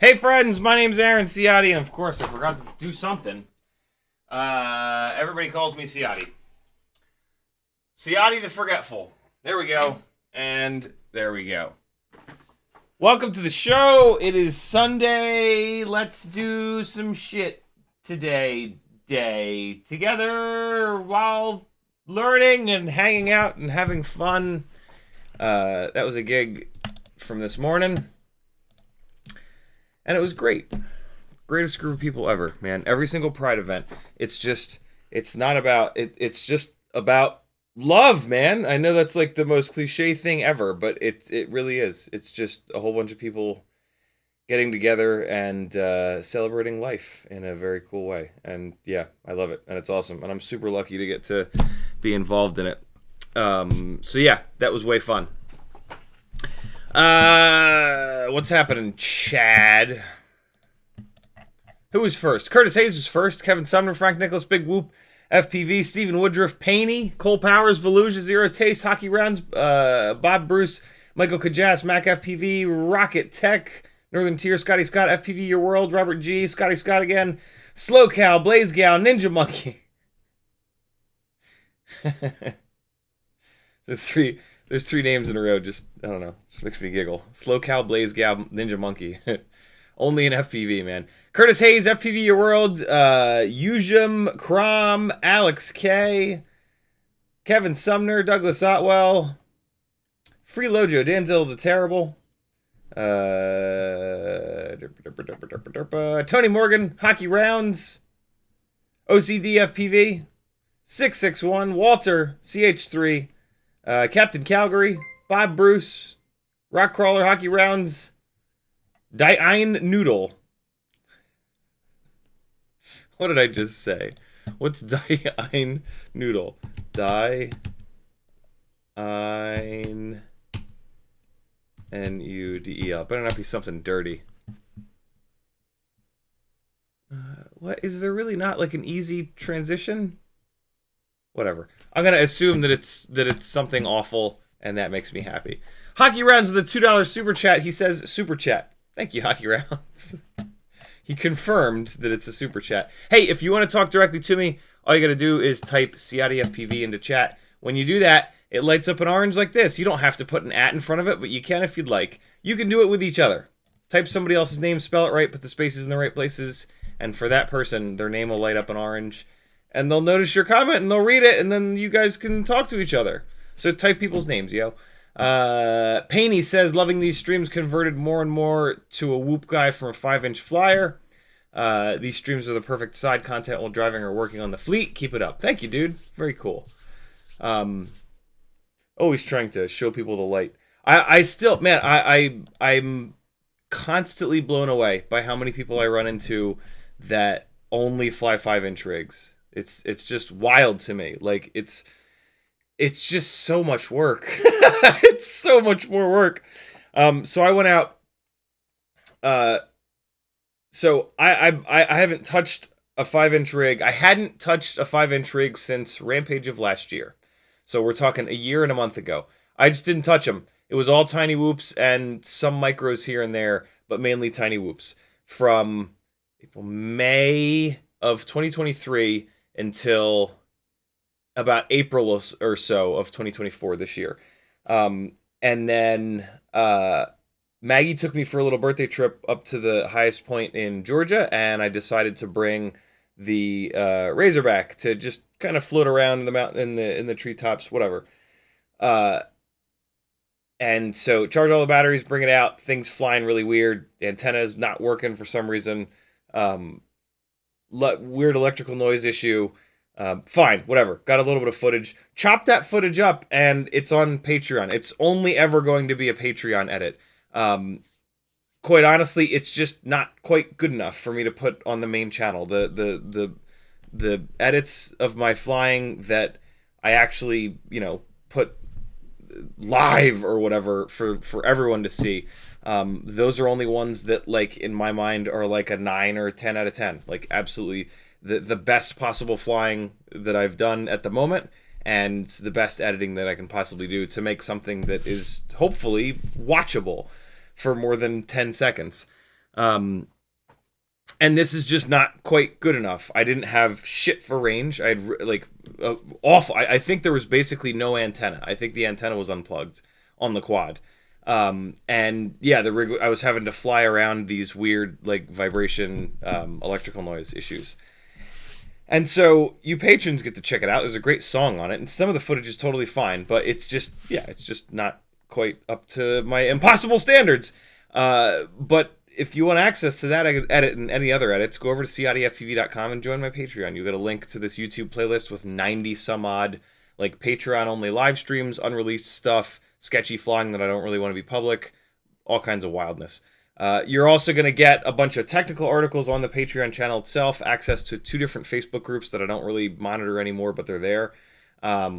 Hey friends, my name's Ciotti, and of course I forgot to do something. Everybody calls me Ciotti. Ciotti the Forgetful. There we go. And there we go. Welcome to the show. It is Sunday. Let's do some shit today. Together while learning and hanging out and having fun. That was a gig from this morning. And it was great. Greatest group of people ever, man. Every single Pride event. It's just about love, man. I know that's like the most cliche thing ever, but it really is. It's just a whole bunch of people getting together and celebrating life in a very cool way. And yeah, I love it. And it's awesome. And I'm super lucky to get to be involved in it. So yeah, that was way fun. What's happening, Chad? Who was first? Curtis Hayes was first. Kevin Sumner, Frank Nicholas, Big Whoop, FPV, Stephen Woodruff, Paney, Cole Powers, Volusia, Zero Taste, Hockey Rounds, Bob Bruce, Michael Kajas, Mac FPV, Rocket Tech, Northern Tier, Scotty Scott, FPV Your World, Robert G, Scotty Scott again, Slow Cow, Blaze Gal, Ninja Monkey. There's three names in a row, just, I don't know, just makes me giggle. Slow Cow, Blaze Gal, Ninja Monkey. Only in FPV, man. Curtis Hayes, FPV Your World, Ujum, Crom, Alex K, Kevin Sumner, Douglas Otwell, Free Lojo, Danzel the Terrible, Tony Morgan, Hockey Rounds, OCD FPV, 661, Walter, CH3, Captain Calgary, Bob Bruce, Rock Crawler, Hockey Rounds, Dine Noodle. What did I just say? What's Dine Noodle? Dine N-U-D-E-L. Better not be something dirty. What? Is there really not like an easy transition? Whatever. I'm gonna assume that it's something awful, and that makes me happy. Hockey Rounds with a $2 super chat. He says super chat. Thank you, Hockey Rounds. He confirmed that it's a super chat. Hey, if you want to talk directly to me, all you got to do is type CiottiFPV into chat. When you do that, it lights up an orange like this. You don't have to put an @ in front of it, but you can if you'd like. You can do it with each other. Type somebody else's name, spell it right, put the spaces in the right places, and for that person, their name will light up an orange, and they'll notice your comment, and they'll read it, and then you guys can talk to each other. So type people's names, yo. Paney says, loving these streams, converted more and more to a Whoop guy from a 5-inch flyer. These streams are the perfect side content while driving or working on the fleet. Keep it up. Thank you, dude. Very cool. Always trying to show people the light. I still, man, I'm constantly blown away by how many people I run into that only fly 5-inch rigs. It's just wild to me. Like, it's just so much work. It's so much more work. So I went out. So I haven't touched a 5-inch rig. I hadn't touched a 5-inch rig since Rampage of last year. So we're talking a year and a month ago. I just didn't touch them. It was all tiny whoops and some micros here and there. but mainly tiny whoops from May of 2023 until about April or so of 2024 this year. And then Maggie took me for a little birthday trip up to the highest point in Georgia, and I decided to bring the Razorback to just kind of float around the mountain in the treetops, whatever. And so charge all the batteries, bring it out. Things flying really weird. The antenna is not working for some reason. Weird electrical noise issue. Fine, whatever. Got a little bit of footage. Chop that footage up, and it's on Patreon. It's only ever going to be a Patreon edit. Quite honestly, it's just not quite good enough for me to put on the main channel. The edits of my flying that I actually, put live or whatever for everyone to see. Those are only ones that, like, in my mind are like a 9 or a 10 out of 10. Like, absolutely the best possible flying that I've done at the moment, and the best editing that I can possibly do to make something that is hopefully watchable for more than 10 seconds. And this is just not quite good enough. I didn't have shit for range. I had awful. I think there was basically no antenna. I think the antenna was unplugged on the quad. And yeah, the rig, I was having to fly around these weird, like, vibration, electrical noise issues. And so you patrons get to check it out. There's a great song on it, and some of the footage is totally fine, but it's just not quite up to my impossible standards. But if you want access to that edit and any other edits, go over to CiottiFPV.com and join my Patreon. You get a link to this YouTube playlist with 90 some odd, like, Patreon only live streams, unreleased stuff, sketchy flying that I don't really want to be public, all kinds of wildness. You're also going to get a bunch of technical articles on the Patreon channel itself, access to 2 different Facebook groups that I don't really monitor anymore, but they're there,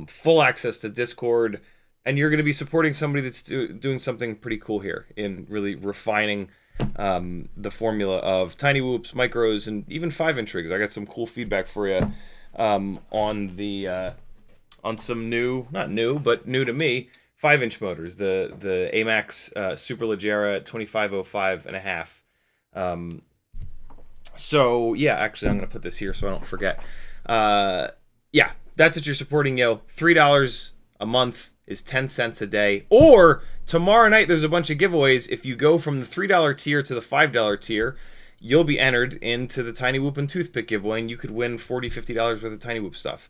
full access to Discord, and you're going to be supporting somebody that's doing something pretty cool here in really refining the formula of tiny whoops, micros, and even 5-inch rigs. I got some cool feedback for you on some new to me 5-inch motors, the AMAX Superleggera 2505 and a half. So yeah, actually I'm gonna put this here so I don't forget. Yeah, that's what you're supporting, yo. $3 a month is 10 cents a day. Or tomorrow night there's a bunch of giveaways. If you go from the $3 tier to the $5 tier, you'll be entered into the Tiny Whoop and Toothpick giveaway, and you could win $40, $50 worth of Tiny Whoop stuff.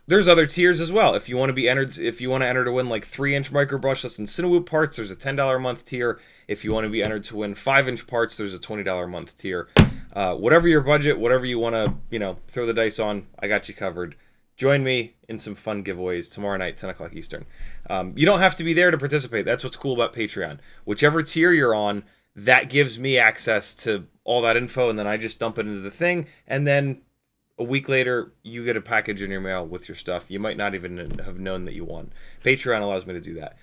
There's other tiers as well. If you want to be entered, if you want to enter to win like 3-inch micro brushless and Cinewoop parts, there's a $10 a month tier. If you want to be entered to win 5-inch parts, there's a $20 a month tier. Whatever your budget, whatever you want to, throw the dice on, I got you covered. Join me in some fun giveaways tomorrow night, 10 o'clock Eastern. You don't have to be there to participate. That's what's cool about Patreon. Whichever tier you're on, that gives me access to all that info, and then I just dump it into the thing, and then a week later, you get a package in your mail with your stuff. You might not even have known that you won. Patreon allows me to do that.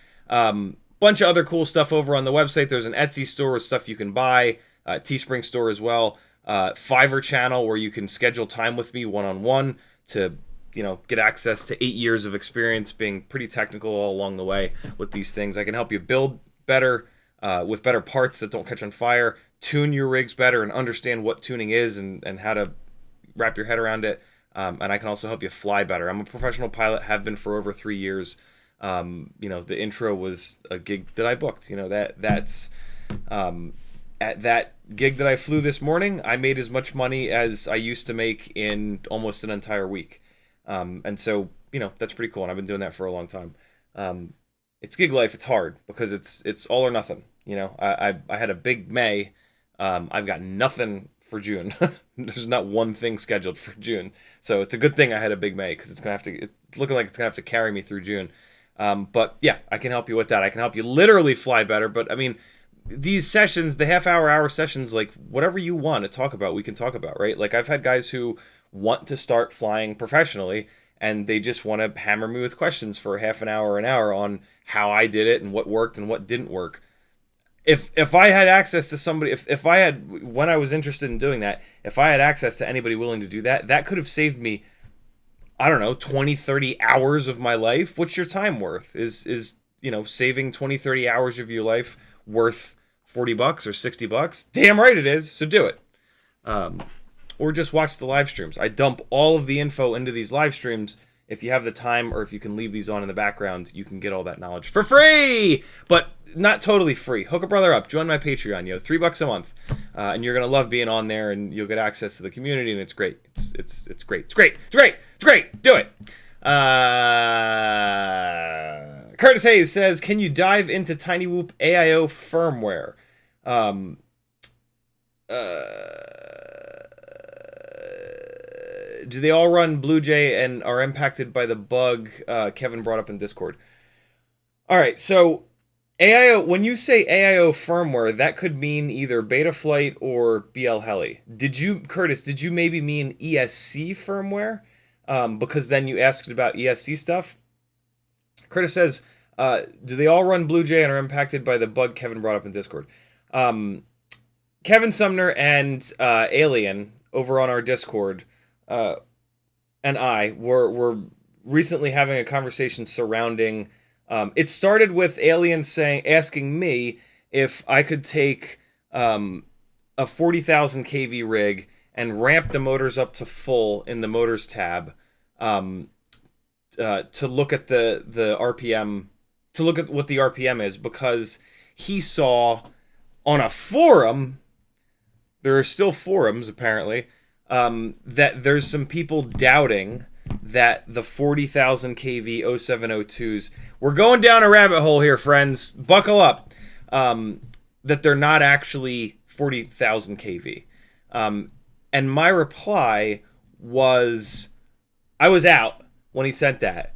Bunch of other cool stuff over on the website. There's an Etsy store with stuff you can buy. Teespring store as well. Fiverr channel where you can schedule time with me one-on-one to, get access to 8 years of experience being pretty technical all along the way with these things. I can help you build better with better parts that don't catch on fire, tune your rigs better, and understand what tuning is and how to wrap your head around it, and I can also help you fly better. I'm a professional pilot, have been for over 3 years. The intro was a gig that I booked. That's at that gig that I flew this morning, I made as much money as I used to make in almost an entire week. And so, that's pretty cool, and I've been doing that for a long time. It's gig life. It's hard because it's all or nothing. I had a big May. I've got nothing for June. There's not one thing scheduled for June, so it's a good thing I had a big May, because it's looking like it's gonna have to carry me through June. But yeah, I can help you with that. I can help you literally fly better. But I mean, these sessions, the hour sessions, like whatever you want to talk about, we can talk about, right? Like I've had guys who want to start flying professionally, and they just want to hammer me with questions for half an hour on how I did it and what worked and what didn't work. If I had access to somebody, if I had, when I was interested in doing that, if I had access to anybody willing to do that, that could have saved me, I don't know, 20, 30 hours of my life. What's your time worth? Is saving 20, 30 hours of your life worth $40 or $60? Damn right it is. So do it. Or just watch the live streams. I dump all of the info into these live streams. If you have the time, or if you can leave these on in the background, you can get all that knowledge for free, but not totally free. Hook a brother up. Join my Patreon. $3 a month, and you're gonna love being on there, and you'll get access to the community, and it's great. It's great. It's great. It's great. It's great. Do it. Curtis Hayes says, "Can you dive into TinyWhoop AIO firmware?" Do they all run Bluejay and are impacted by the bug Kevin brought up in Discord? All right, so AIO, when you say AIO firmware, that could mean either Betaflight or BL Heli. Curtis, did you maybe mean ESC firmware? Because then you asked about ESC stuff. Curtis says, do they all run Bluejay and are impacted by the bug Kevin brought up in Discord? Kevin Sumner and Alien over on our Discord and I were recently having a conversation surrounding. It started with Alien asking me if I could take a 40,000 kV rig and ramp the motors up to full in the motors tab to look at the RPM, to look at what the RPM is, because he saw on a forum, there are still forums apparently, that there's some people doubting that the 40,000 kV 0702s, we're going down a rabbit hole here, friends, buckle up, that they're not actually 40,000 kV. And my reply was, I was out when he sent that,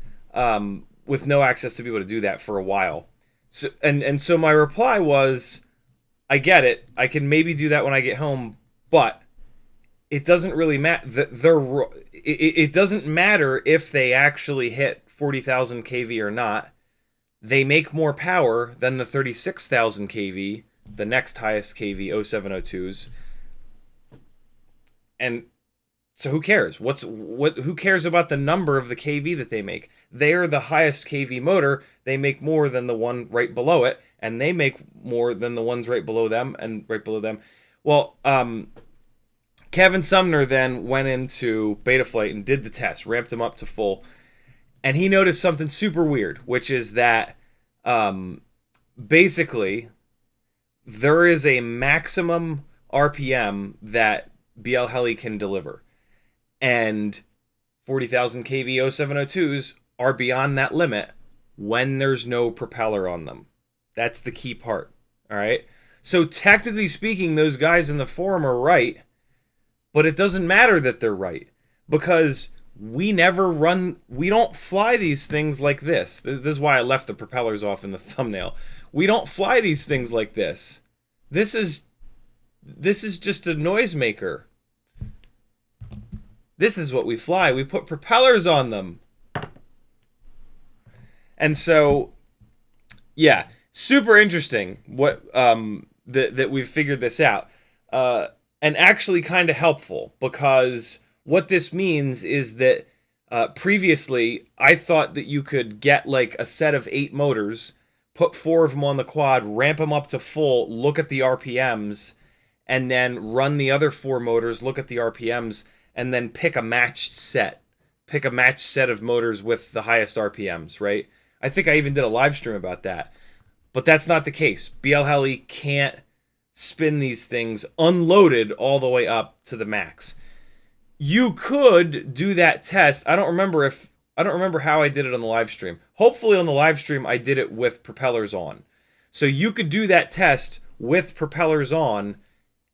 with no access to be able to do that for a while. So, and so my reply was, I get it, I can maybe do that when I get home, but it doesn't really matter. It doesn't matter if they actually hit 40,000 kV or not. They make more power than the 36,000 kV, the next highest kV 0702s. And so who cares? Who cares about the number of the kV that they make? They're the highest kV motor. They make more than the one right below it, and they make more than the ones right below them and right below them. Well, Kevin Sumner then went into Betaflight and did the test, ramped him up to full, and he noticed something super weird, which is that basically there is a maximum RPM that BL Heli can deliver, and 40,000 kV 0702s are beyond that limit when there's no propeller on them. That's the key part, all right? So technically speaking, those guys in the forum are right, but it doesn't matter that they're right, because we don't fly these things like this. This is why I left the propellers off in the thumbnail. We don't fly these things like this. This is just a noisemaker. This is what we fly. We put propellers on them. And so, yeah, super interesting what that we've figured this out. And actually kind of helpful, because what this means is that previously I thought that you could get like a set of 8 motors, put 4 of them on the quad, ramp them up to full, look at the RPMs, and then run the other 4 motors, look at the RPMs, and then pick a matched set. Pick a matched set of motors with the highest RPMs, right? I think I even did a live stream about that. But that's not the case. BL Heli can't spin these things unloaded all the way up to the max. You could do that test. I don't remember how I did it on the live stream. Hopefully on the live stream I did it with propellers on. So you could do that test with propellers on,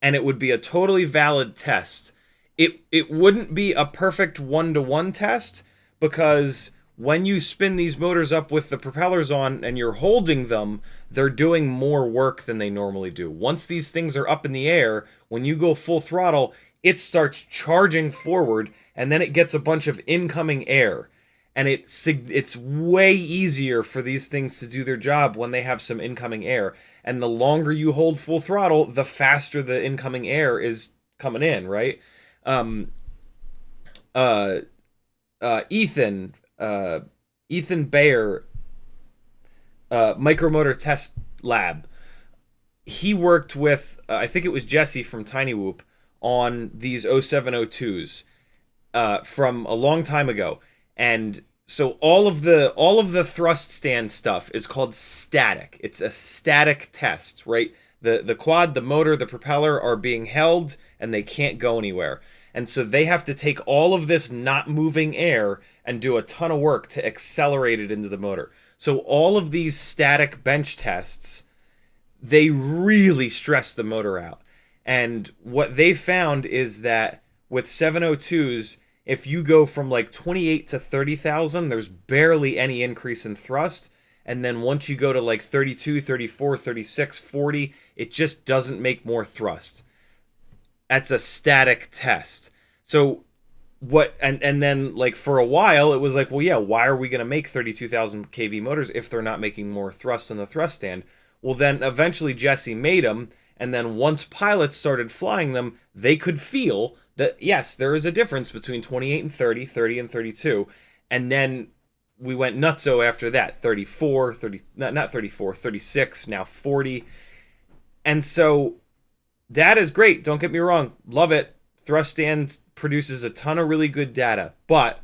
and it would be a totally valid test. It wouldn't be a perfect 1-to-1 test, because when you spin these motors up with the propellers on and you're holding them, they're doing more work than they normally do. Once these things are up in the air, when you go full throttle, it starts charging forward, and then it gets a bunch of incoming air. And it's way easier for these things to do their job when they have some incoming air. And the longer you hold full throttle, the faster the incoming air is coming in, right? Ethan Bayer, Micromotor Test Lab. he worked with I think it was Jesse from Tiny Whoop on these 0702s from a long time ago, and so all of the thrust stand stuff is called static. It's a static test, right? The quad, the motor, the propeller are being held and they can't go anywhere. And so they have to take all of this not moving air and do a ton of work to accelerate it into the motor. So all of these static bench tests, they really stress the motor out. And what they found is that with 702s, if you go from like 28 to 30,000, there's barely any increase in thrust. And then once you go to like 32, 34, 36, 40, it just doesn't make more thrust. That's a static test. So what, and then like for a while it was like, well, yeah, why are we going to make 32,000 kV motors if they're not making more thrust in the thrust stand? Well, then eventually Jesse made them, and then once pilots started flying them, they could feel that, yes, there is a difference between 28 and 30, 30 and 32, and then we went nutso after that, 34, 30, not 34, 36, now 40, and so data is great, don't get me wrong, love it. Thrust stand produces a ton of really good data, but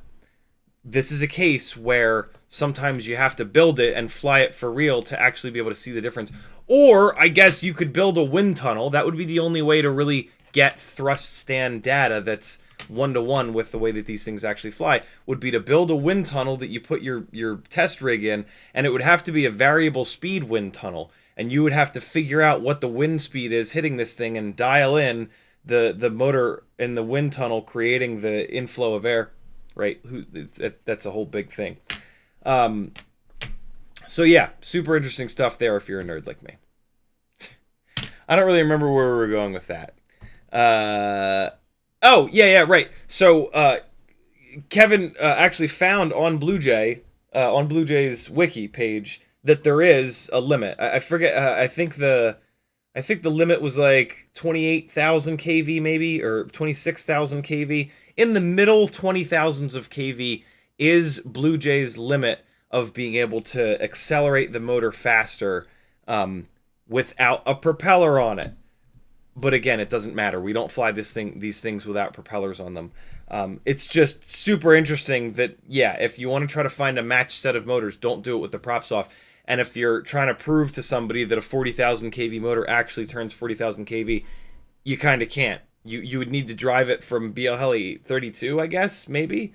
this is a case where sometimes you have to build it and fly it for real to actually be able to see the difference. Or I guess you could build a wind tunnel. That would be the only way to really get thrust stand data that's one-to-one with the way that these things actually fly, would be to build a wind tunnel that you put your test rig in, and it would have to be a variable speed wind tunnel. And you would have to figure out what the wind speed is hitting this thing and dial in the motor in the wind tunnel creating the inflow of air. Right, that's a whole big thing. So yeah, super interesting stuff there if you're a nerd like me. I don't really remember where we were going with that. Oh, yeah, right. So Kevin actually found on Bluejay, on Bluejay's wiki page, that there is a limit. I forget. I think the limit was like 28,000 kV maybe, or 26,000 kV. In the middle 20,000s of kV is Bluejay's limit of being able to accelerate the motor faster without a propeller on it. But again, it doesn't matter. We don't fly these things without propellers on them. It's just super interesting that, yeah, if you want to try to find a matched set of motors, don't do it with the props off. And if you're trying to prove to somebody that a 40,000 kV motor actually turns 40,000 kV, you kind of can't. You would need to drive it from BL Heli 32, I guess, maybe,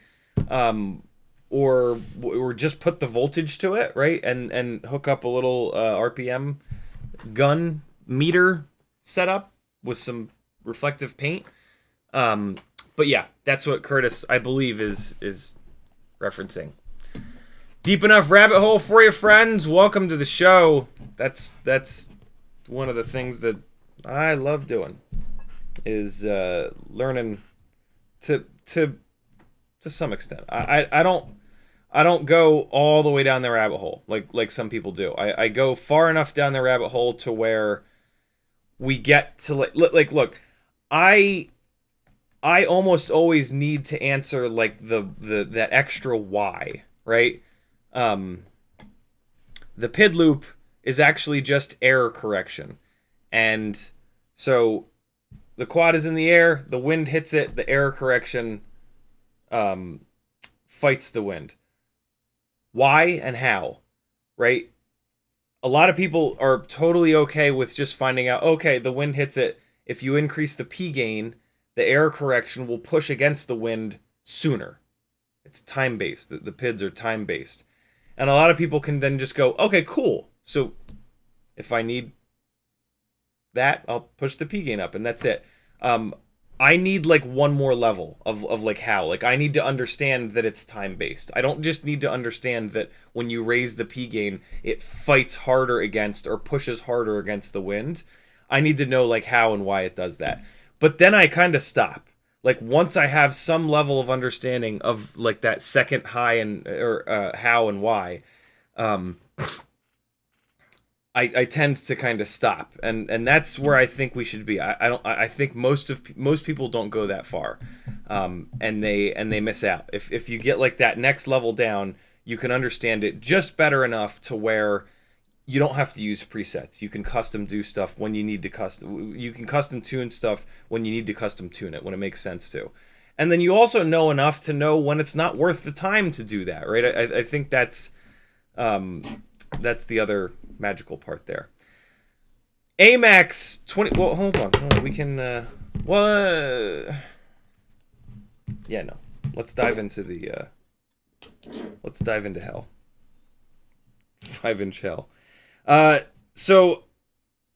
or just put the voltage to it, right, and hook up a little RPM gun meter setup with some reflective paint. But yeah, that's what Curtis, I believe, is referencing. Deep enough rabbit hole for you, friends. Welcome to the show. That's one of the things that I love doing, is learning to some extent. I don't go all the way down the rabbit hole like some people do. I go far enough down the rabbit hole to where we get to look. I almost always need to answer like that extra why, right? The PID loop is actually just error correction. And so the quad is in the air, the wind hits it, the error correction fights the wind. Why and how, right? A lot of people are totally okay with just finding out, okay, the wind hits it. If you increase the P gain, the error correction will push against the wind sooner. It's time-based. The PIDs are time-based. And a lot of people can then just go, okay, cool. So if I need that, I'll push the P gain up, and that's it. I need like one more level of like how. Like I need to understand that it's time-based. I don't just need to understand that when you raise the P gain, it fights harder against or pushes harder against the wind. I need to know like how and why it does that. But then I kind of stop. Like once I have some level of understanding of like that second high and or how and why, I tend to kind of stop, and that's where I think we should be. I think most people don't go that far, and they miss out. If you get like that next level down, you can understand it just better enough to where you don't have to use presets. You can custom do stuff when you need to custom. You can custom tune stuff when you need to custom tune it, when it makes sense to. And then you also know enough to know when it's not worth the time to do that, right? I think that's the other magical part there. AMAX 20. Well, hold on. We can. Yeah, no. Let's dive into the. Let's dive into hell. 5-inch hell. So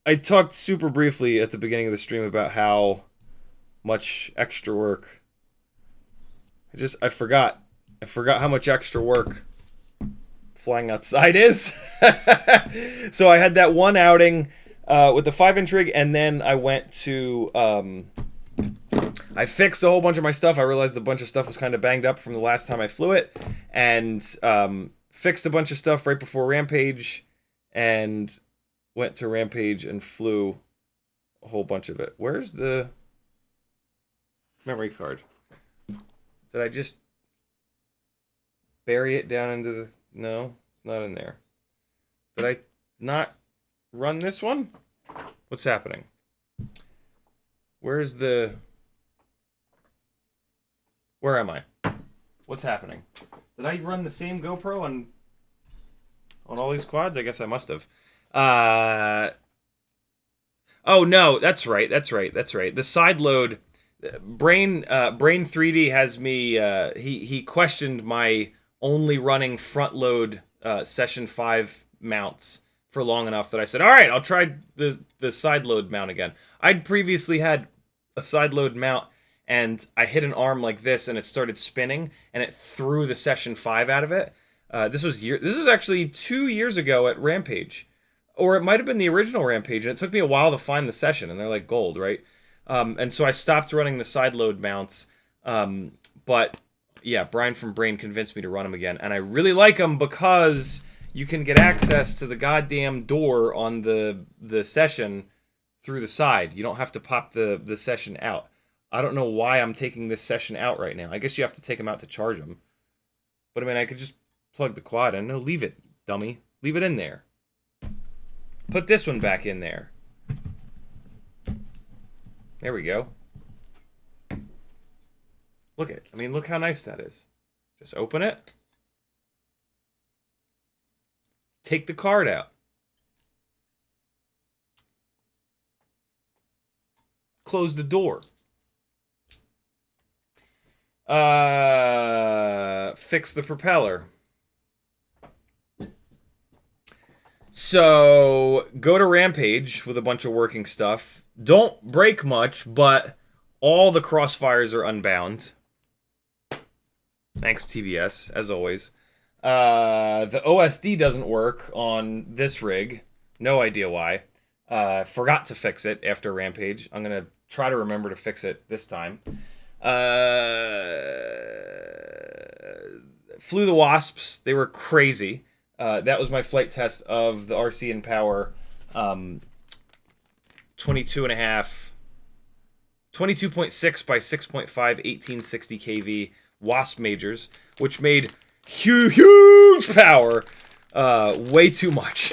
I talked super briefly at the beginning of the stream about how much extra work. I forgot how much extra work flying outside is. So I had that one outing with the 5-inch rig, and then I went to I fixed a whole bunch of my stuff. I realized a bunch of stuff was kind of banged up from the last time I flew it, and fixed a bunch of stuff right before Rampage, and went to Rampage and flew a whole bunch of it. Where's the memory card? Did I just bury it down into the... No, it's not in there. Did I not run this one? What's happening? Where's the... Where am I? What's happening? Did I run the same GoPro on all these quads? I guess I must have. Oh, no, that's right. The side load... Brain 3D has me. He questioned my only running front load session 5 mounts for long enough that I said, all right, I'll try the side load mount again. I'd previously had a side load mount, and I hit an arm like this, and it started spinning, and it threw the session 5 out of it. This was actually 2 years ago at Rampage, or it might have been the original Rampage, and it took me a while to find the session, and they're like gold, right? And so I stopped running the side load mounts. But yeah, Brian from Brain convinced me to run them again. And I really like them because you can get access to the goddamn door on the session through the side. You don't have to pop the session out. I don't know why I'm taking this session out right now. I guess you have to take them out to charge them. But I mean, I could just plug the quad in. No, leave it, dummy. Leave it in there. Put this one back in there. There we go. Look how nice that is. Just open it. Take the card out. Close the door. Fix the propeller. So, go to Rampage with a bunch of working stuff. Don't break much, but all the crossfires are unbound. Thanks, TBS, as always. The OSD doesn't work on this rig. No idea why. Forgot to fix it after Rampage. I'm going to try to remember to fix it this time. Flew the Wasps. They were crazy. That was my flight test of the RCinpower 22.6 by 6.5 1860 kV Wasp majors, which made huge power. Way too much.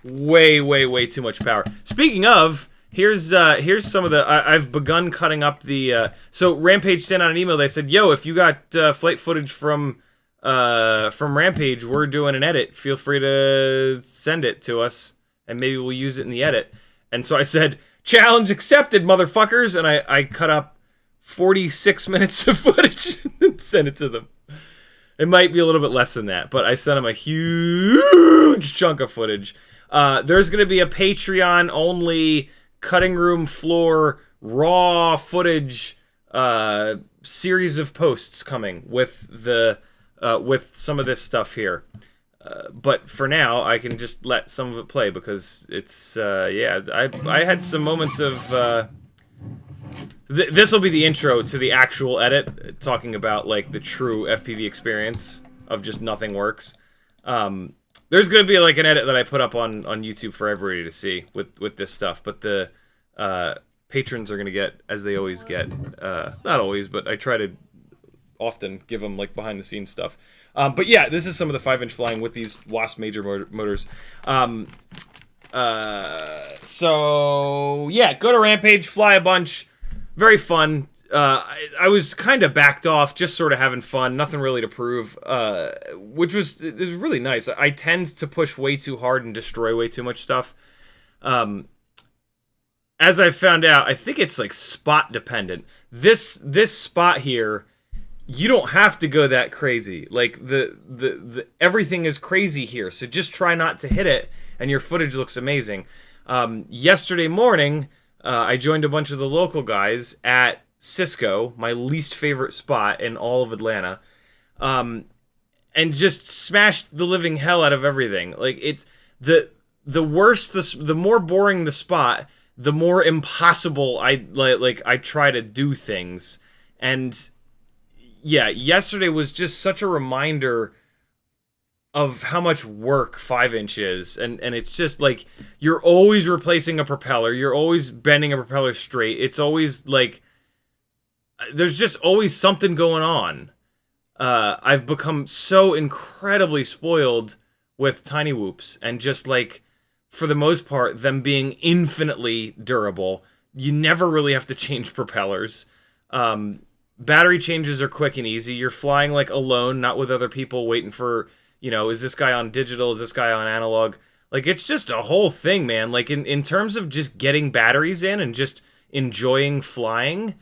way too much power. Speaking of, here's some of the I've begun cutting up the so Rampage sent out an email. They said, yo, if you got flight footage from Rampage, we're doing an edit, feel free to send it to us and maybe we'll use it in the edit. And so I said, challenge accepted, motherfuckers, and I cut up 46 minutes of footage and sent it to them. It might be a little bit less than that, but I sent them a huge chunk of footage. There's going to be a Patreon-only cutting room floor raw footage series of posts coming with some of this stuff here. But for now, I can just let some of it play because it's I had some moments of this will be the intro to the actual edit, talking about like the true FPV experience of just nothing works. There's gonna be like an edit that I put up on YouTube for everybody to see with this stuff, but the patrons are gonna get, as they always get, not always, but I try to often give them like behind the scenes stuff. But yeah, this is some of the 5-inch flying with these Wasp major motors. So yeah, go to Rampage, fly a bunch, very fun. I was kind of backed off, just sort of having fun, nothing really to prove, which was really nice. I tend to push way too hard and destroy way too much stuff. As I found out, I think it's like spot dependent. This spot here, you don't have to go that crazy. Like the everything is crazy here, so just try not to hit it, and your footage looks amazing. Yesterday morning, I joined a bunch of the local guys at Cisco, my least favorite spot in all of Atlanta, and just smashed the living hell out of everything. Like it's the worse, the more boring the spot, the more impossible I try to do things. And yeah, yesterday was just such a reminder of how much work 5-inch is, and it's just like you're always replacing a propeller, you're always bending a propeller straight. It's always like there's just always something going on. I've become so incredibly spoiled with tiny whoops, and just like for the most part them being infinitely durable. You never really have to change propellers. Battery changes are quick and easy. You're flying like alone, not with other people waiting for, you know, is this guy on digital? Is this guy on analog? Like, it's just a whole thing, man. Like, in terms of just getting batteries in and just enjoying flying,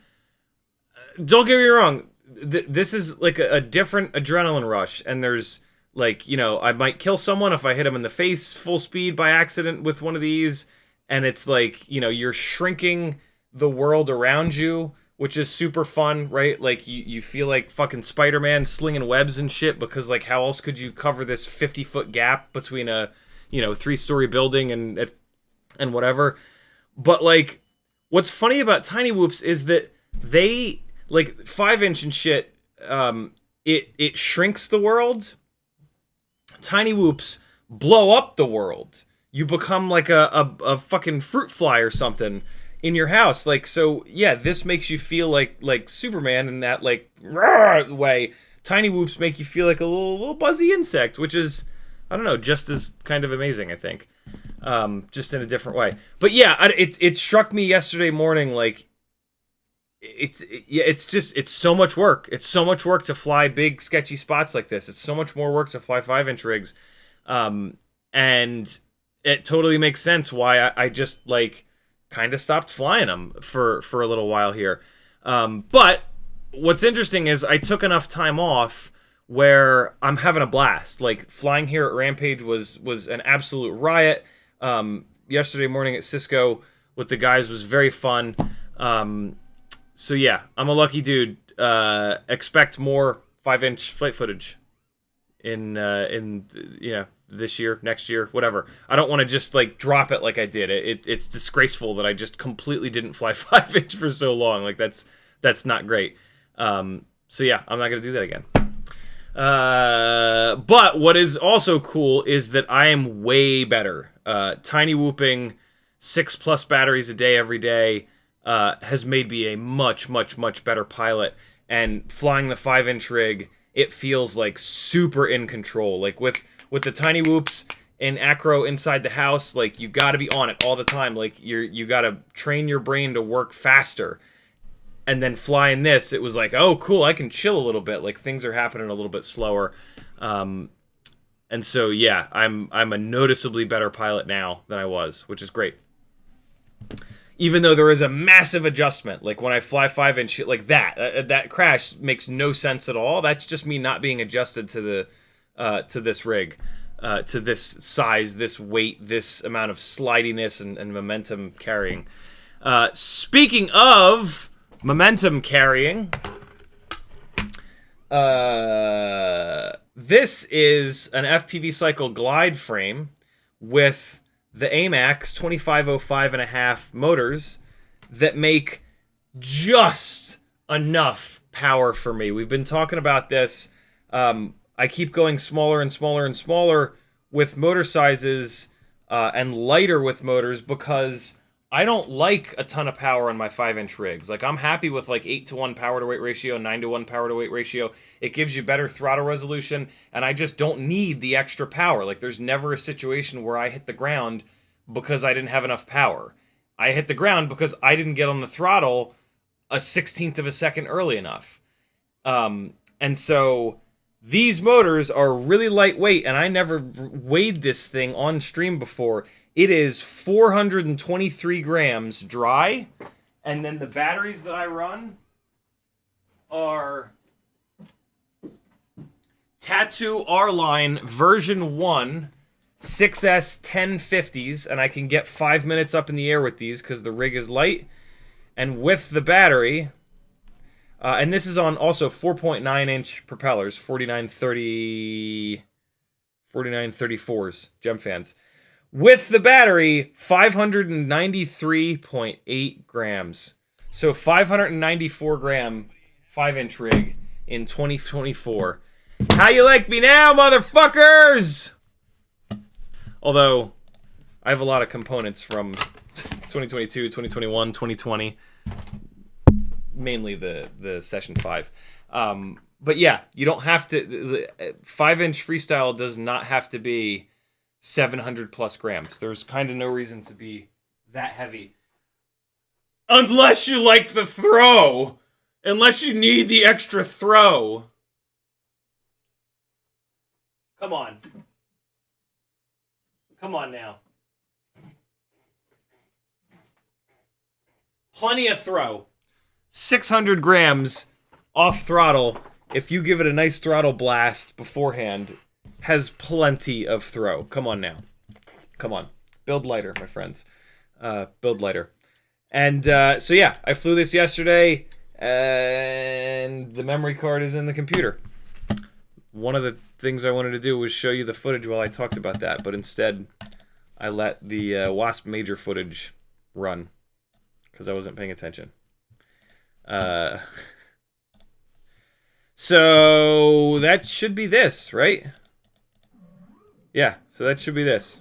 don't get me wrong, this is like a different adrenaline rush. And there's, like, you know, I might kill someone if I hit him in the face full speed by accident with one of these. And it's like, you know, you're shrinking the world around you, which is super fun, right? Like, you feel like fucking Spider-Man slinging webs and shit, because, like, how else could you cover this 50-foot gap between a, you know, 3-story building and whatever? But, like, what's funny about tiny whoops is that they, like, 5-inch and shit, it shrinks the world. Tiny whoops blow up the world. You become like a fucking fruit fly or something in your house. Like, so yeah, this makes you feel like Superman in that like way. Tiny whoops make you feel like a little buzzy insect, which is, I don't know, just as kind of amazing, I think. Just in a different way. But yeah, it struck me yesterday morning, like it's so much work. It's so much work to fly big sketchy spots like this. It's so much more work to fly 5-inch rigs. And it totally makes sense why I just like kind of stopped flying them for a little while here. But what's interesting is I took enough time off where I'm having a blast. Like, flying here at Rampage was an absolute riot. Yesterday morning at Cisco with the guys was very fun. So yeah, I'm a lucky dude. Expect more 5-inch flight footage in you know, this year, next year, whatever. I don't want to just like drop it like I did. It's disgraceful that I just completely didn't fly 5-inch for so long. Like, that's not great. So yeah, I'm not gonna do that again. But what is also cool is that I am way better. Tiny whooping 6+ batteries a day every day has made me a much better pilot. And flying the 5-inch rig, it feels like super in control. Like with the tiny whoops in acro inside the house, like, you got to be on it all the time. Like, you got to train your brain to work faster. And then flying this, it was like, oh, cool, I can chill a little bit. Like, things are happening a little bit slower. And so, yeah, I'm a noticeably better pilot now than I was, which is great. Even though there is a massive adjustment. Like, when I fly 5-inch, like that crash makes no sense at all. That's just me not being adjusted to the to this rig, to this size, this weight, this amount of slidiness and momentum carrying. Speaking of momentum carrying, this is an FPV Cycle glide frame with the AMAX 2505.5 motors that make just enough power for me. We've been talking about this. I keep going smaller and smaller and smaller with motor sizes and lighter with motors because I don't like a ton of power on my 5-inch rigs. Like, I'm happy with like 8-to-1 power to weight ratio, 9-to-1 power to weight ratio. It gives you better throttle resolution, and I just don't need the extra power. Like, there's never a situation where I hit the ground because I didn't have enough power. I hit the ground because I didn't get on the throttle a 16th of a second early enough. And so these motors are really lightweight, and I never weighed this thing on stream before. It is 423 grams dry, and then the batteries that I run are Tattoo R-Line version 1 6S 1050s, and I can get 5 minutes up in the air with these because the rig is light. And with the battery, and this is on also 4.9-inch propellers, 4934s, GemFans. With the battery, 593.8 grams. So 594 gram 5-inch rig in 2024. How you like me now, motherfuckers? Although, I have a lot of components from 2022, 2021, 2020. Mainly the Session 5. But yeah, you don't have to... The 5-inch freestyle does not have to be 700 plus grams. There's kind of no reason to be that heavy. Unless you like the throw! Unless you need the extra throw. Come on. Come on now. Plenty of throw. 600 grams off throttle, if you give it a nice throttle blast beforehand, has plenty of throw. Come on now. Come on. Build lighter, my friends. Build lighter. And so yeah, I flew this yesterday, and the memory card is in the computer. One of the things I wanted to do was show you the footage while I talked about that, but instead I let the Wasp Major footage run because I wasn't paying attention. So that should be this, right? Yeah, so that should be this.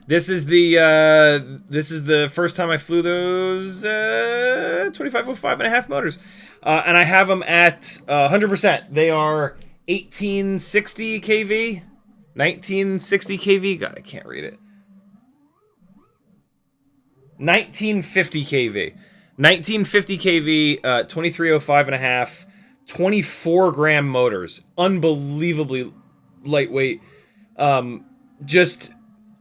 This is the first time I flew those 2505.5 motors. And I have them at 100%. They are 1860 kV, 1960 kV. God, I can't read it. 1950 kV. 1950 kV, 2305.5, 24 gram motors. Unbelievably lightweight. Just,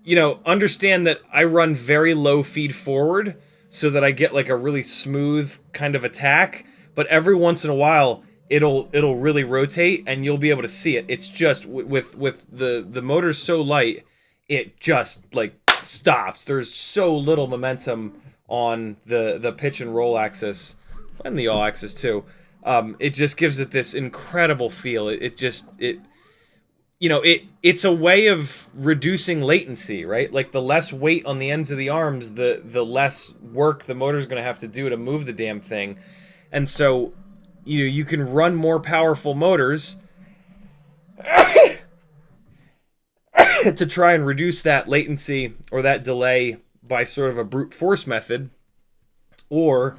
you know, understand that I run very low feed forward so that I get like a really smooth kind of attack. But every once in a while, it'll really rotate, and you'll be able to see it. It's just with the motor's so light, it just like stops. There's so little momentum on the pitch and roll axis, and the yaw axis too. It just gives it this incredible feel. It's a way of reducing latency, right? Like the less weight on the ends of the arms, the less work the motor's going to have to do to move the damn thing. And so, you can run more powerful motors to try and reduce that latency or that delay by sort of a brute force method. Or,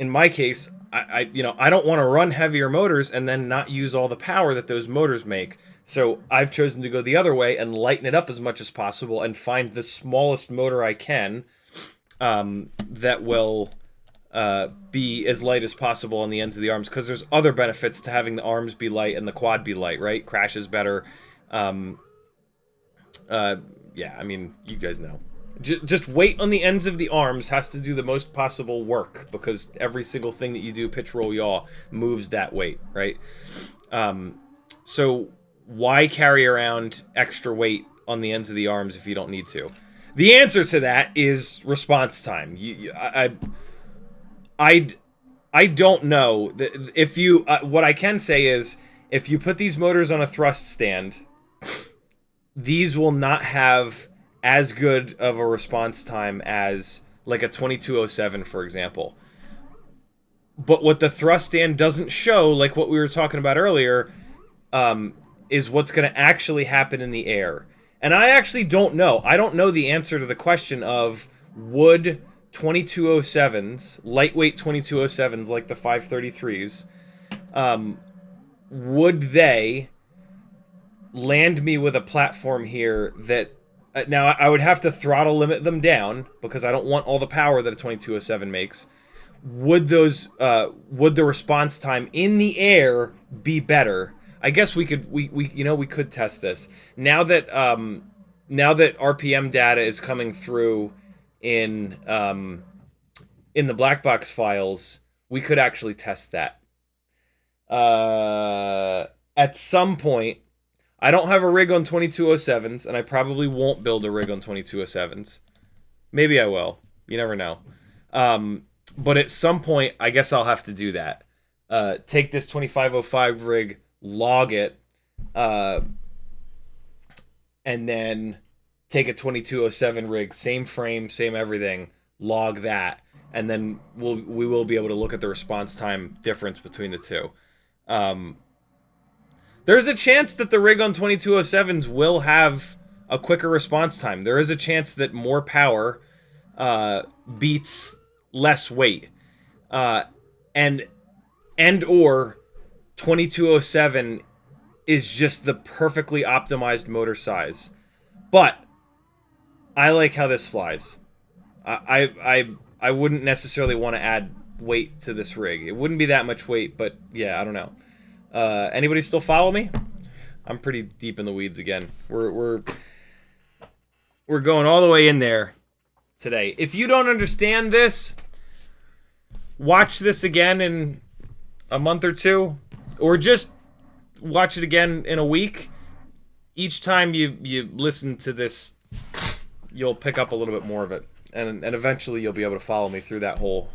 in my case, I don't want to run heavier motors and then not use all the power that those motors make. So I've chosen to go the other way and lighten it up as much as possible and find the smallest motor I can that will be as light as possible on the ends of the arms, because there's other benefits to having the arms be light and the quad be light, right? Crashes better. Yeah, I mean, you guys know. Just weight on the ends of the arms has to do the most possible work, because every single thing that you do, pitch, roll, yaw, moves that weight, right? So why carry around extra weight on the ends of the arms if you don't need to? The answer to that is response time. I don't know. If you, what I can say is, if you put these motors on a thrust stand, these will not have as good of a response time as like a 2207, for example. But what the thrust stand doesn't show, like what we were talking about earlier, is what's going to actually happen in the air. And I actually don't know. I don't know the answer to the question of would 2207s, lightweight 2207s like the 533s, would they land me with a platform here that now I would have to throttle limit them down because I don't want all the power that a 2207 makes. Would the response time in the air be better? I guess we could test this now that RPM data is coming through in the black box files. We could actually test that. At some point, I don't have a rig on 2207s, and I probably won't build a rig on 2207s. Maybe I will. You never know. But at some point, I guess I'll have to do that. Take this 2505 rig, log it, and then take a 2207 rig, same frame, same everything, log that, and then we will be able to look at the response time difference between the two. There's a chance that the rig on 2207s will have a quicker response time. There is a chance that more power beats less weight. And or 2207 is just the perfectly optimized motor size. But I like how this flies. I wouldn't necessarily want to add weight to this rig. It wouldn't be that much weight, but yeah, I don't know. Anybody still follow me? I'm pretty deep in the weeds again. We're going all the way in there today. If you don't understand this, watch this again in a month or two, or just watch it again in a week. Each time you listen to this, you'll pick up a little bit more of it, and eventually you'll be able to follow me through that whole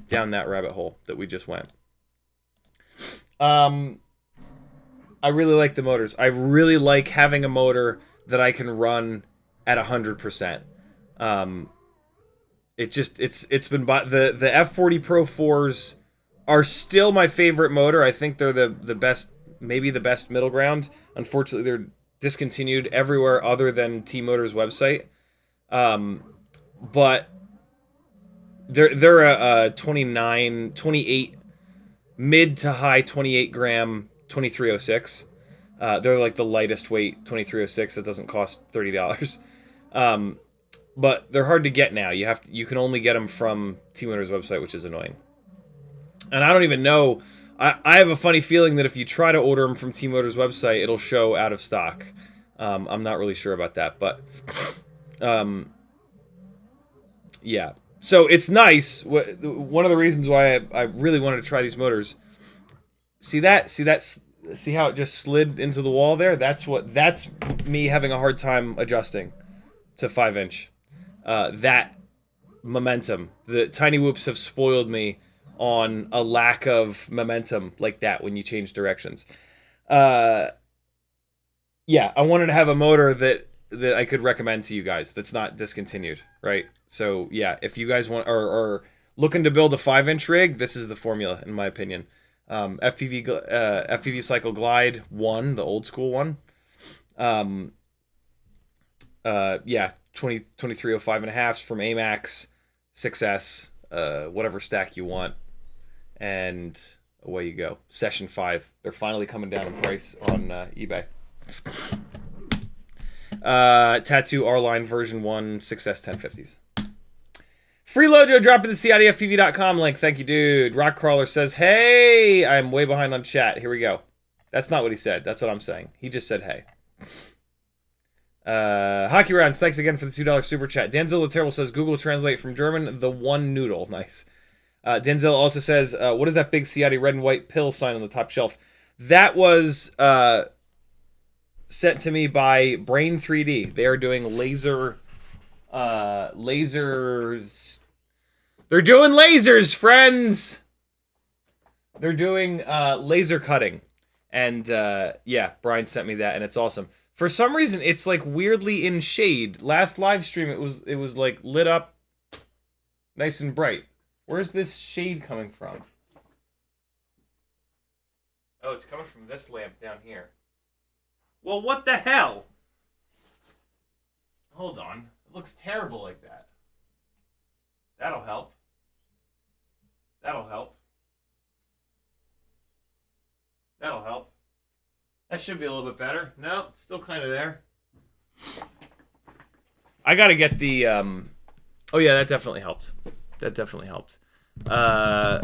down that rabbit hole that we just went. I really like the motors. I really like having a motor that I can run at 100%. It's been the F40 Pro 4s are still my favorite motor. I think they're the best, maybe the best middle ground. Unfortunately, they're discontinued everywhere other than T-Motor's website. But they're a 28 mid to high 28 gram 2306. They're like the lightest weight 2306 that doesn't cost $30. But they're hard to get now. You can only get them from T-Motor's website, which is annoying. And I don't even know. I have a funny feeling that if you try to order them from T-Motor's website, it'll show out of stock. I'm not really sure about that, but yeah. So it's nice. One of the reasons why I really wanted to try these motors. See how it just slid into the wall there? That's me having a hard time adjusting to 5-inch. That momentum. The tiny whoops have spoiled me on a lack of momentum like that when you change directions. Yeah, I wanted to have a motor that I could recommend to you guys that's not discontinued, right? So yeah, if you guys want or looking to build a 5-inch rig, this is the formula in my opinion. FPV Cycle Glide 1, the old school one. Yeah, 2305 and a halves from AMAX, 6S, whatever stack you want, and away you go. Session 5. They're finally coming down in price on eBay. Tattoo R-Line version 1, 6S 1050s. Free Lojo dropping the CiottiFPV.com link. Thank you, dude. Rockcrawler says, hey, I'm way behind on chat. Here we go. That's not what he said. That's what I'm saying. He just said, hey. Hockey Rounds, thanks again for the $2 super chat. Denzel the Terrible says, Google Translate from German, the one noodle. Nice. Denzel also says, what is that big Ciotti red and white pill sign on the top shelf? That was sent to me by Brain 3D. They are doing lasers. They're doing lasers, friends. They're doing laser cutting. And yeah, Brian sent me that, and it's awesome. For some reason, it's like weirdly in shade. Last live stream, it was like lit up nice and bright. Where's this shade coming from? Oh, it's coming from this lamp down here. Well, what the hell? Hold on. It looks terrible like that. That'll help. That'll help. That'll help. That should be a little bit better. No, it's still kind of there. I gotta get the, oh yeah, that definitely helped. That definitely helped. I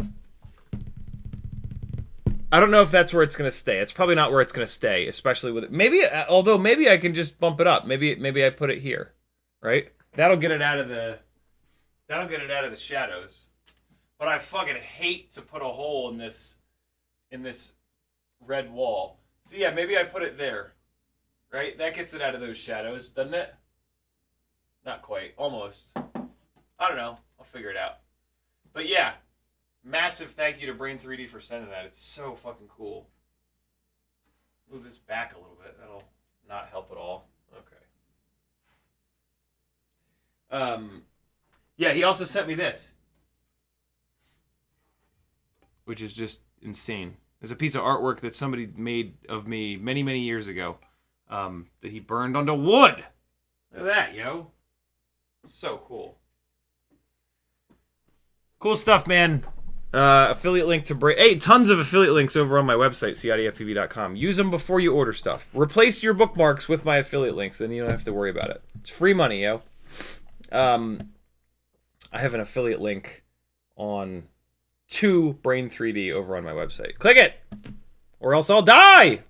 don't know if that's where it's gonna stay. It's probably not where it's gonna stay, especially with it. Maybe, although maybe I can just bump it up. Maybe I put it here, right? That'll get it out of the shadows. But I fucking hate to put a hole in this red wall. So yeah, maybe I put it there, right? That gets it out of those shadows, doesn't it? Not quite, almost. I don't know. I'll figure it out. But yeah, massive thank you to Brain3D for sending that. It's so fucking cool. Move this back a little bit. That'll not help at all. Okay. Yeah, he also sent me this, which is just insane. There's a piece of artwork that somebody made of me many, many years ago that he burned onto wood. Look at that, yo. So cool. Cool stuff, man. Affiliate link to Hey, tons of affiliate links over on my website, CiottiFPV.com. Use them before you order stuff. Replace your bookmarks with my affiliate links, then you don't have to worry about it. It's free money, yo. I have an affiliate link on to Brain3D over on my website. Click it, or else I'll die.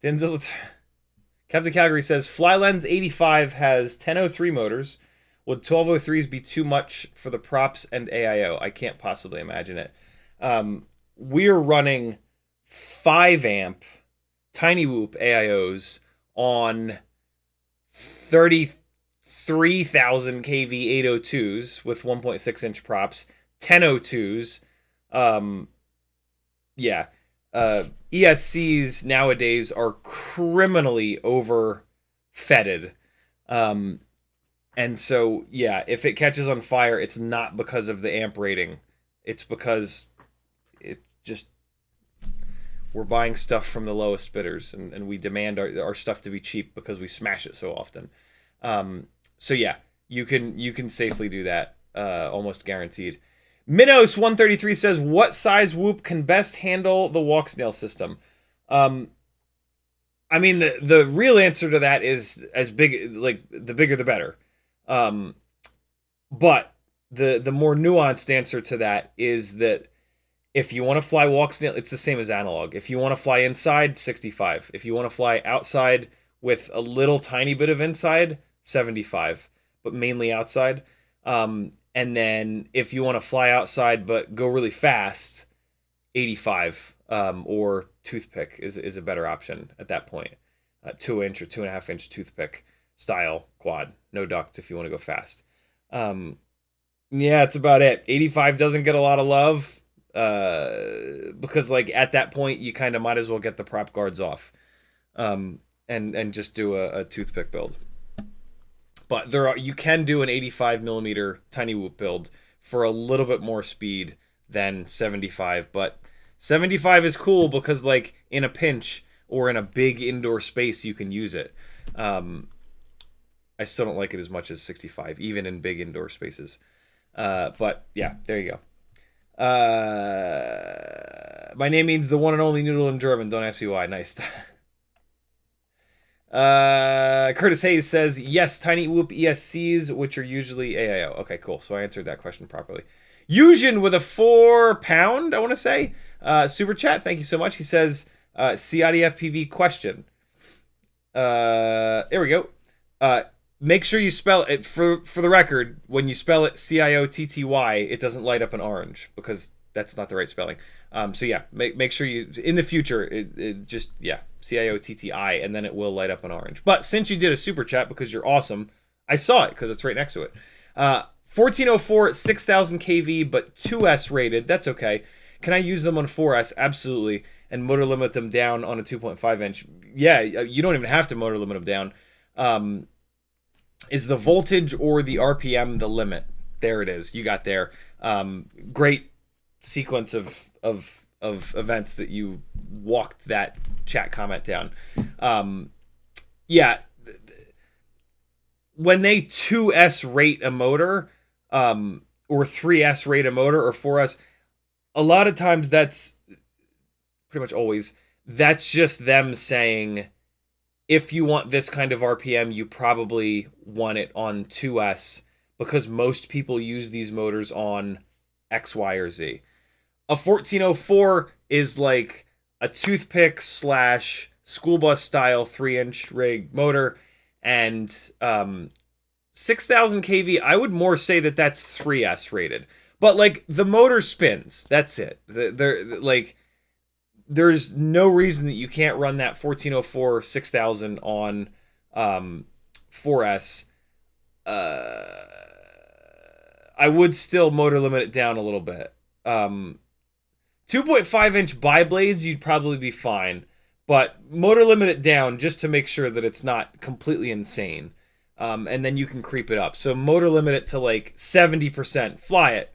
Denzel, Captain Calgary says Flylens 85 has 1003 motors. Would 1203s be too much for the props and AIO? I can't possibly imagine it. We're running 5 amp Tiny Whoop AIOs on 33,000 kV 802s with 1.6 inch props. 1002s. Yeah. ESCs nowadays are criminally overfetted. And so, yeah, if it catches on fire, it's not because of the amp rating. It's because it's just we're buying stuff from the lowest bidders, and we demand our stuff to be cheap because we smash it so often. So yeah, you can safely do that, almost guaranteed. Minos133 says, what size whoop can best handle the Walksnail system? I mean, the real answer to that is as big, like, the bigger the better. But the more nuanced answer to that is that if you want to fly Walksnail, it's the same as analog. If you want to fly inside, 65. If you want to fly outside with a little tiny bit of inside, 75, but mainly outside. And then if you want to fly outside but go really fast, 85 or toothpick is a better option at that point. 2-inch or 2.5-inch toothpick style quad. No ducts if you want to go fast. Yeah, that's about it. 85 doesn't get a lot of love because, like, at that point, you kind of might as well get the prop guards off and just do a toothpick build. But you can do an 85 millimeter Tiny Whoop build for a little bit more speed than 75. But 75 is cool because, like, in a pinch or in a big indoor space, you can use it. I still don't like it as much as 65, even in big indoor spaces. But yeah, there you go. My name means the one and only noodle in German. Don't ask me why. Nice. Curtis Hayes says, yes, Tiny Whoop ESCs, which are usually AIO. Okay, cool. So I answered that question properly. Eugen with a 4 pound, I want to say. Super chat. Thank you so much. He says, CiottiFPV question. There we go. Make sure you spell it, for the record, when you spell it CiotTTY, it doesn't light up an orange because that's not the right spelling. So yeah, make sure you, in the future, it just, yeah, CiotTTI, and then it will light up an orange. But since you did a super chat because you're awesome, I saw it because it's right next to it. 1404, 6000 kV, but 2S rated. That's okay. Can I use them on 4S? Absolutely. And motor limit them down on a 2.5 inch. Yeah, you don't even have to motor limit them down. Is the voltage or the RPM the limit? There it is. You got there. Great sequence of events that you walked that chat comment down. Yeah, when they 2S rate a motor, or 3S rate a motor or 4S, a lot of times that's pretty much always, that's just them saying, if you want this kind of RPM, you probably want it on 2S, because most people use these motors on X, Y, or Z. A 1404 is like a toothpick slash school bus style 3-inch rig motor, and 6,000 kV, I would more say that that's 3S rated. But like the motor spins, that's it. Like there's no reason that you can't run that 1404 6000 on 4S. I would still motor limit it down a little bit. 2.5-inch bi-blades, you'd probably be fine. But motor limit it down just to make sure that it's not completely insane. And then you can creep it up. So motor limit it to like 70%, fly it.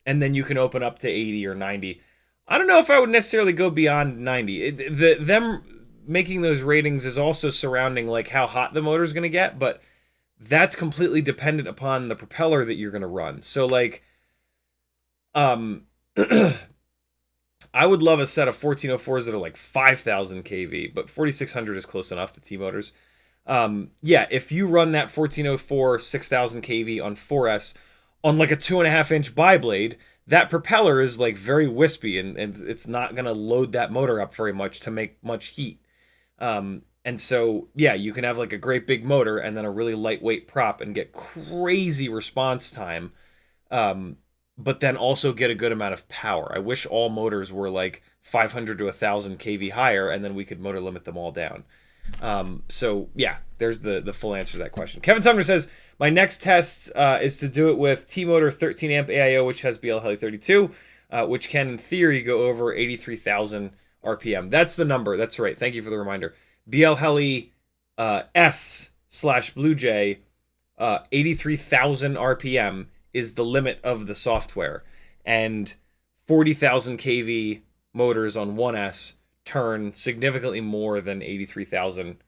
And then you can open up to 80 or 90. I don't know if I would necessarily go beyond 90. Them making those ratings is also surrounding like how hot the motor is going to get, but that's completely dependent upon the propeller that you're going to run. So like, I would love a set of 1404s that are like 5,000 kV, but 4600 is close enough to T-motors. Yeah, if you run that 1404 6000 kV on 4S on like a 2.5-inch bi-blade, that propeller is like very wispy, and it's not going to load that motor up very much to make much heat. And so, yeah, you can have like a great big motor and then a really lightweight prop and get crazy response time, but then also get a good amount of power. I wish all motors were like 500 to 1,000 kV higher, and then we could motor limit them all down. So, yeah, there's the full answer to that question. Kevin Sumner says, my next test is to do it with T-Motor 13 amp AIO, which has BL Heli 32, which can, in theory, go over 83,000 RPM. That's the number. That's right. Thank you for the reminder. BL Heli S/Bluejay, 83,000 RPM is the limit of the software. And 40,000 kV motors on 1S turn significantly more than 83,000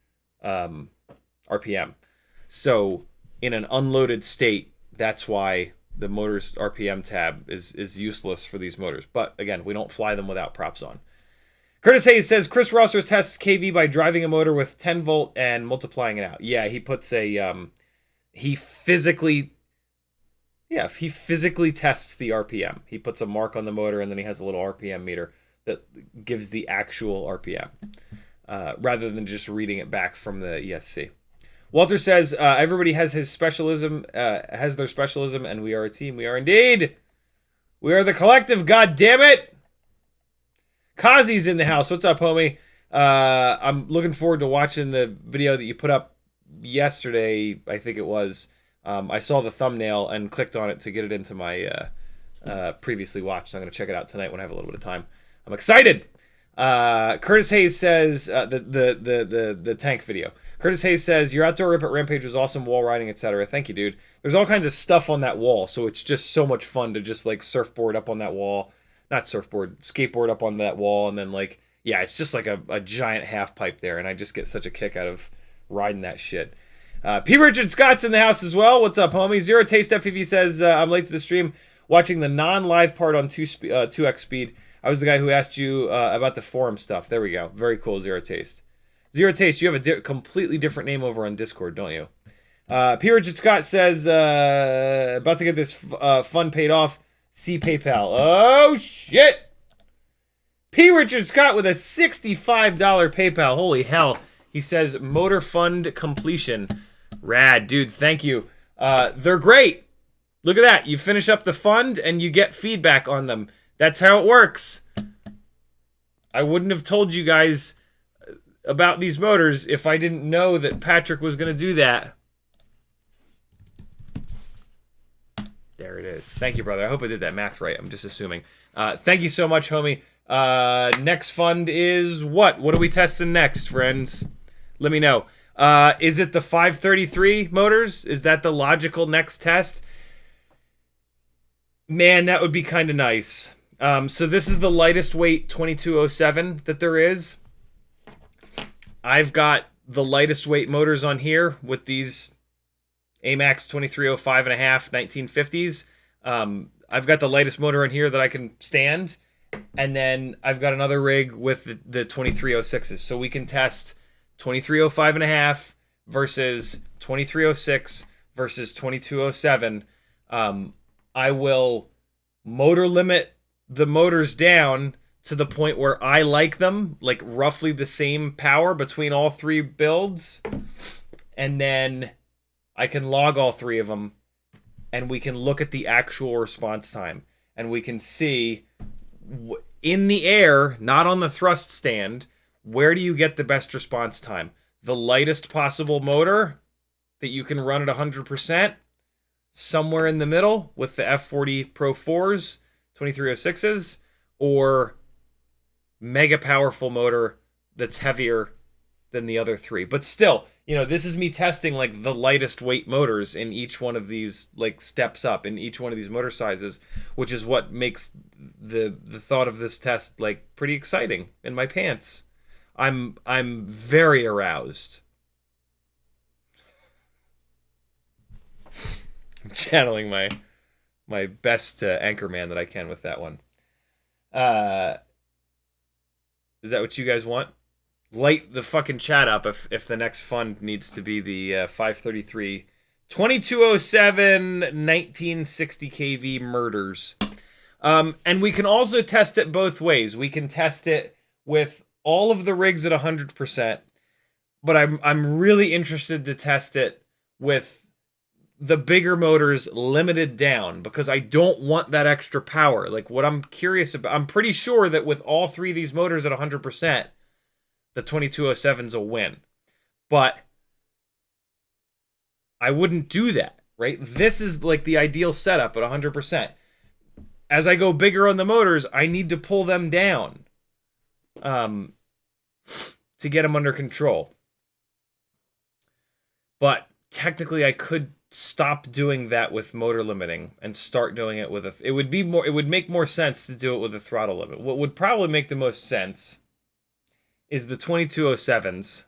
RPM. So in an unloaded state, that's why the motor's RPM tab is useless for these motors. But again, we don't fly them without props on. Curtis Hayes says, Chris Rosser tests KV by driving a motor with 10 volt and multiplying it out. Yeah, he puts a, he physically tests the RPM. He puts a mark on the motor, and then he has a little RPM meter that gives the actual RPM, rather than just reading it back from the ESC. Walter says, everybody has his specialism, has their specialism, and we are a team. We are indeed. We are the collective, god damn it. Kazi's in the house. What's up, homie? I'm looking forward to watching the video that you put up yesterday, I think it was. I saw the thumbnail and clicked on it to get it into my previously watched. So I'm going to check it out tonight when I have a little bit of time. I'm excited. Curtis Hayes says, the tank video. Curtis Hayes says, your outdoor rip at Rampage was awesome, wall riding, etc. Thank you, dude. There's all kinds of stuff on that wall, so it's just so much fun to just like surfboard up on that wall. Not surfboard, skateboard up on that wall, and then like, yeah, it's just like a giant half pipe there, and I just get such a kick out of riding that shit. P. Richard Scott's in the house as well. What's up, homie? Zero Taste FPV says, I'm late to the stream, watching the non-live part on 2x speed. I was the guy who asked you about the forum stuff. There we go. Very cool, Zero Taste. Zero Taste, you have a completely different name over on Discord, don't you? P. Richard Scott says, about to get this fund paid off. See PayPal. Oh, shit! P. Richard Scott with a $65 PayPal. Holy hell. He says, motor fund completion. Rad, dude, thank you. They're great. Look at that. You finish up the fund, and you get feedback on them. That's how it works. I wouldn't have told you guys about these motors if I didn't know that Patrick was going to do that. There it is. Thank you, brother. I hope I did that math right. I'm just assuming. Thank you so much, homie. Next fund is what? What are we testing next, friends? Let me know. Is it the 533 motors? Is that the logical next test? Man, that would be kind of nice. So this is the lightest weight 2207 that there is. I've got the lightest weight motors on here with these AMAX 2305.5 1950s. I've got the lightest motor in here that I can stand. And then I've got another rig with the 2306s. So we can test 2305.5 versus 2306 versus 2207. I will motor limit the motors down to the point where I like them, like roughly the same power between all three builds. And then I can log all three of them, and we can look at the actual response time. And we can see in the air, not on the thrust stand, where do you get the best response time? The lightest possible motor that you can run at 100%, somewhere in the middle with the F40 Pro 4s, 2306s, or mega powerful motor that's heavier than the other three. But still, you know, this is me testing like the lightest weight motors in each one of these like steps up in each one of these motor sizes, which is what makes the thought of this test like pretty exciting in my pants. I'm very aroused. I'm channeling my best Anchorman that I can with that one. Is that what you guys want? Light the fucking chat up if the next fund needs to be the 533 2207 1960 kV murders. And we can also test it both ways. We can test it with all of the rigs at 100%, but I'm really interested to test it with the bigger motors limited down, because I don't want that extra power. Like, what I'm curious about, I'm pretty sure that with all three of these motors at 100%, the 2207's a win. But I wouldn't do that, right? This is like the ideal setup at 100%. As I go bigger on the motors, I need to pull them down to get them under control. But technically I could stop doing that with motor limiting and start doing it with it would make more sense to do it with a throttle limit. What would probably make the most sense is the 2207s,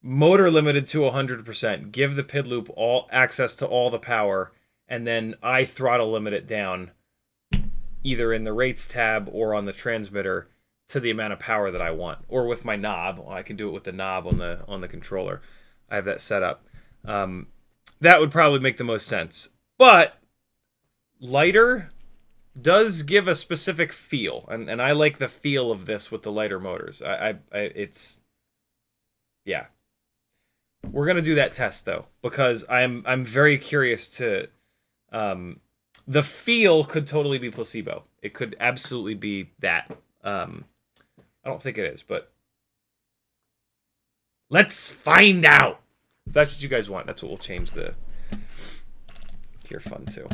motor limited to 100%, give the PID loop all access to all the power, and then I throttle limit it down either in the rates tab or on the transmitter to the amount of power that I want, or with my knob. I can do it with the knob on the controller. I have that set up. That would probably make the most sense. But lighter does give a specific feel, and I like the feel of this with the lighter motors. It's, yeah. We're gonna do that test though, because I'm very curious to. The feel could totally be placebo. It could absolutely be that. I don't think it is, but let's find out. If that's what you guys want, that's what we'll change the gear fund to.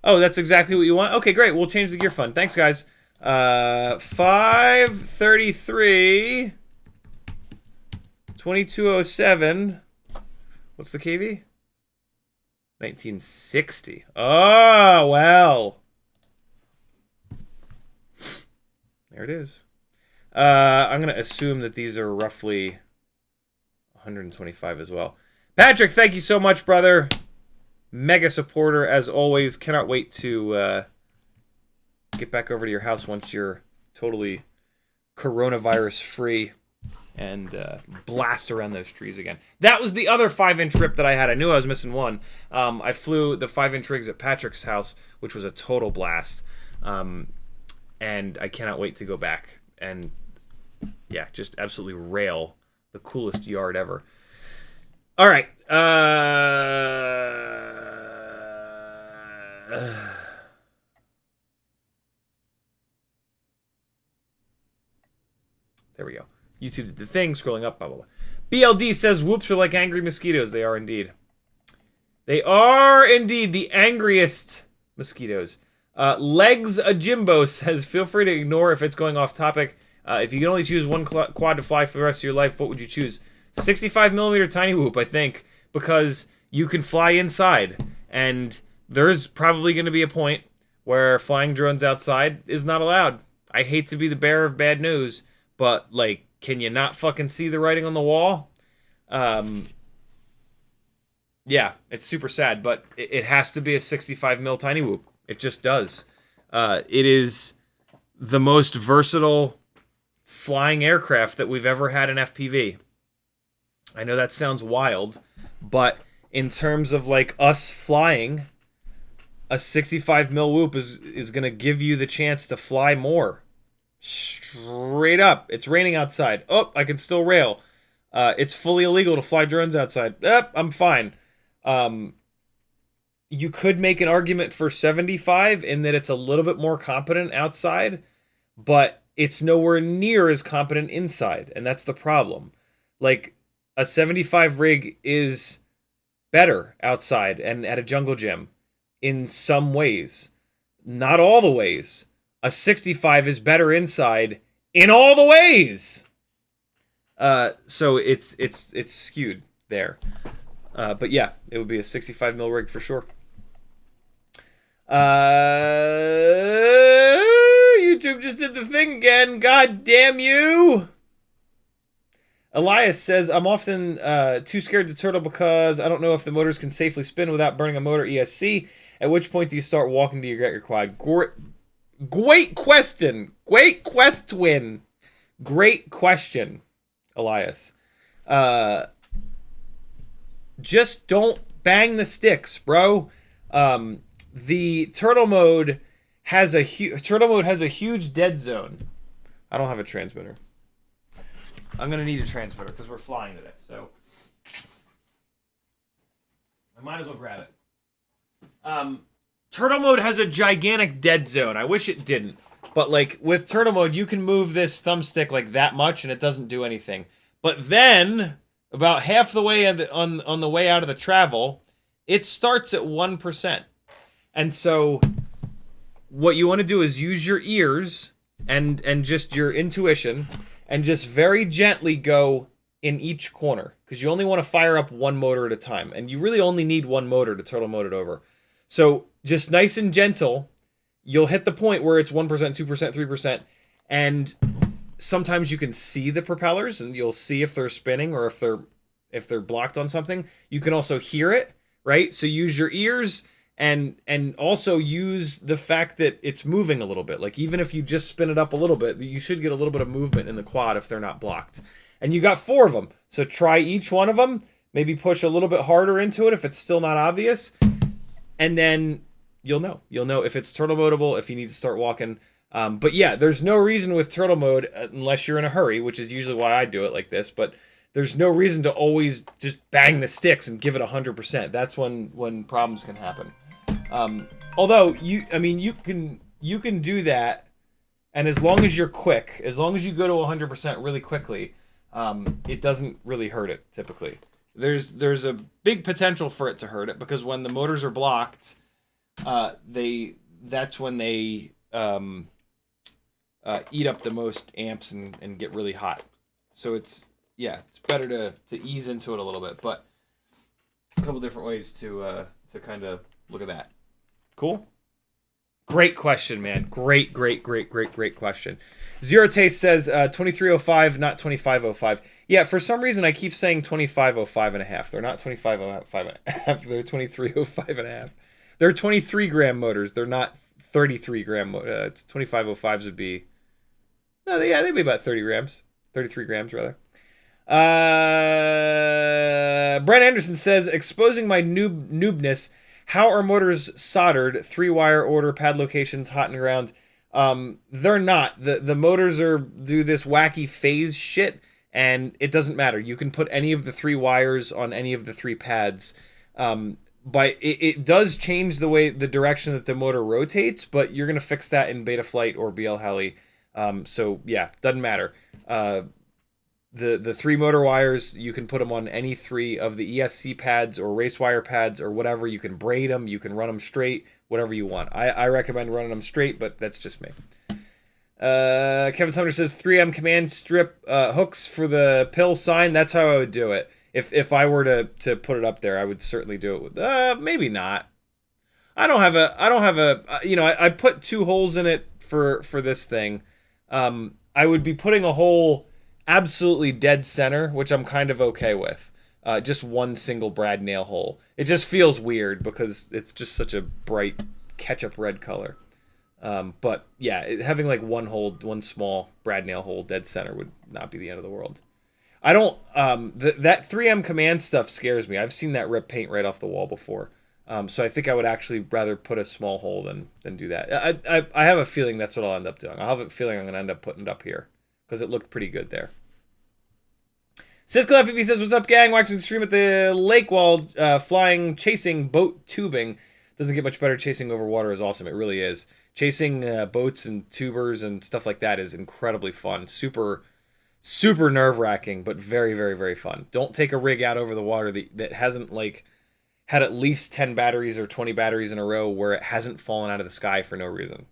Oh, that's exactly what you want? Okay, great. We'll change the gear fund. Thanks, guys. 533 2207. What's the KV? 1960. Oh, well. There it is. I'm going to assume that these are roughly 125 as well. Patrick, thank you so much, brother. Mega supporter, as always. Cannot wait to get back over to your house once you're totally coronavirus free and blast around those trees again. That was the other 5-inch rip that I had. I knew I was missing one. I flew the 5-inch rigs at Patrick's house, which was a total blast. And I cannot wait to go back and, yeah, just absolutely rail the coolest yard ever. All right. There we go. YouTube did the thing, scrolling up, blah, blah, blah. BLD says, whoops are like angry mosquitoes. They are indeed. They are indeed the angriest mosquitoes. Legs Ajimbo says, feel free to ignore if it's going off topic. If you can only choose one quad to fly for the rest of your life, what would you choose? 65mm tiny whoop, I think, because you can fly inside. And there's probably going to be a point where flying drones outside is not allowed. I hate to be the bearer of bad news, but, like, can you not fucking see the writing on the wall? Yeah, it's super sad, but it has to be a 65 mil tiny whoop. It just does. It is the most versatile flying aircraft that we've ever had in FPV. I know that sounds wild, but in terms of like us flying, a 65 mil whoop is going to give you the chance to fly more. Straight up. It's raining outside. Oh, I can still rail. It's fully illegal to fly drones outside. I'm fine. You could make an argument for 75 in that it's a little bit more competent outside, but it's nowhere near as competent inside, and that's the problem. Like, a 75 rig is better outside and at a jungle gym in some ways. Not all the ways. A 65 is better inside in all the ways. So it's skewed there. But yeah, it would be a 65 mil rig for sure. YouTube just did the thing again. God damn you. Elias says, I'm often too scared to turtle because I don't know if the motors can safely spin without burning a motor ESC. At which point do you start walking to get your quad? Great question. Great question. Great question, Elias. Just don't bang the sticks, bro. The turtle mode has a huge dead zone. I don't have a transmitter. I'm gonna need a transmitter because we're flying today, so I might as well grab it. Turtle mode has a gigantic dead zone. I wish it didn't, but like with turtle mode, you can move this thumbstick like that much and it doesn't do anything. But then, about half the way on the way out of the travel, it starts at 1%. And so, what you want to do is use your ears and just your intuition, and just very gently go in each corner, because you only want to fire up one motor at a time, and you really only need one motor to turtle mode it over. So just nice and gentle, you'll hit the point where it's 1%, 2%, 3%, and sometimes you can see the propellers, and you'll see if they're spinning or if they're blocked on something. You can also hear it, right? So use your ears. And also use the fact that it's moving a little bit. Like, even if you just spin it up a little bit, you should get a little bit of movement in the quad if they're not blocked. And you got 4 of them. So try each one of them. Maybe push a little bit harder into it if it's still not obvious. And then you'll know. You'll know if it's turtle modeable, if you need to start walking. But yeah, there's no reason with turtle mode, unless you're in a hurry, which is usually why I do it like this. But there's no reason to always just bang the sticks and give it 100%. That's when problems can happen. Although you can do that, and as long as you're quick, as long as you go to 100% really quickly, it doesn't really hurt it typically. There's a big potential for it to hurt it, because when the motors are blocked, that's when they eat up the most amps and get really hot. So it's better to ease into it a little bit, but a couple different ways to kind of look at that. Cool. Great question, man. Great question. Zero Taste says 2305, not 2505. Yeah, for some reason I keep saying 2505 and a half. They're not 2505 and a half. They're 2305 and a half. They're 23 gram motors. They're not 33 gram. 2505s would be. No, they'd be about 30 grams. 33 grams rather. Brent Anderson says, exposing my noobness. How are motors soldered? 3-wire order pad locations, hot and ground. They're not. The motors do this wacky phase shit, and it doesn't matter. You can put any of the 3 wires on any of the 3 pads. But it does change the direction that the motor rotates, but you're gonna fix that in Betaflight or BL Heli. So yeah, doesn't matter. The 3 motor wires, you can put them on any 3 of the ESC pads or race wire pads or whatever. You can braid them, you can run them straight, whatever you want. I recommend running them straight, but that's just me. Kevin Sumner says 3M command strip hooks for the pill sign. That's how I would do it. If I were to put it up there, I would certainly do it with maybe not. I don't have a I put 2 holes in it for this thing. I would be putting a hole absolutely dead center, which I'm kind of okay with. just one single brad nail hole. It just feels weird because it's just such a bright ketchup red color. But yeah, having like one small brad nail hole dead center would not be the end of the world. I don't, that 3M command stuff scares me. I've seen that rip paint right off the wall before. So I think I would actually rather put a small hole than do that. I have a feeling that's what I'll end up doing. I have a feeling I'm going to end up putting it up here because it looked pretty good there. CiottiFPV says, what's up, gang? Watching the stream at the lake while chasing boat tubing. Doesn't get much better. Chasing over water is awesome. It really is. Chasing boats and tubers and stuff like that is incredibly fun. Super nerve-wracking, but very, very, very fun. Don't take a rig out over the water that hasn't, like, had at least 10 batteries or 20 batteries in a row where it hasn't fallen out of the sky for no reason.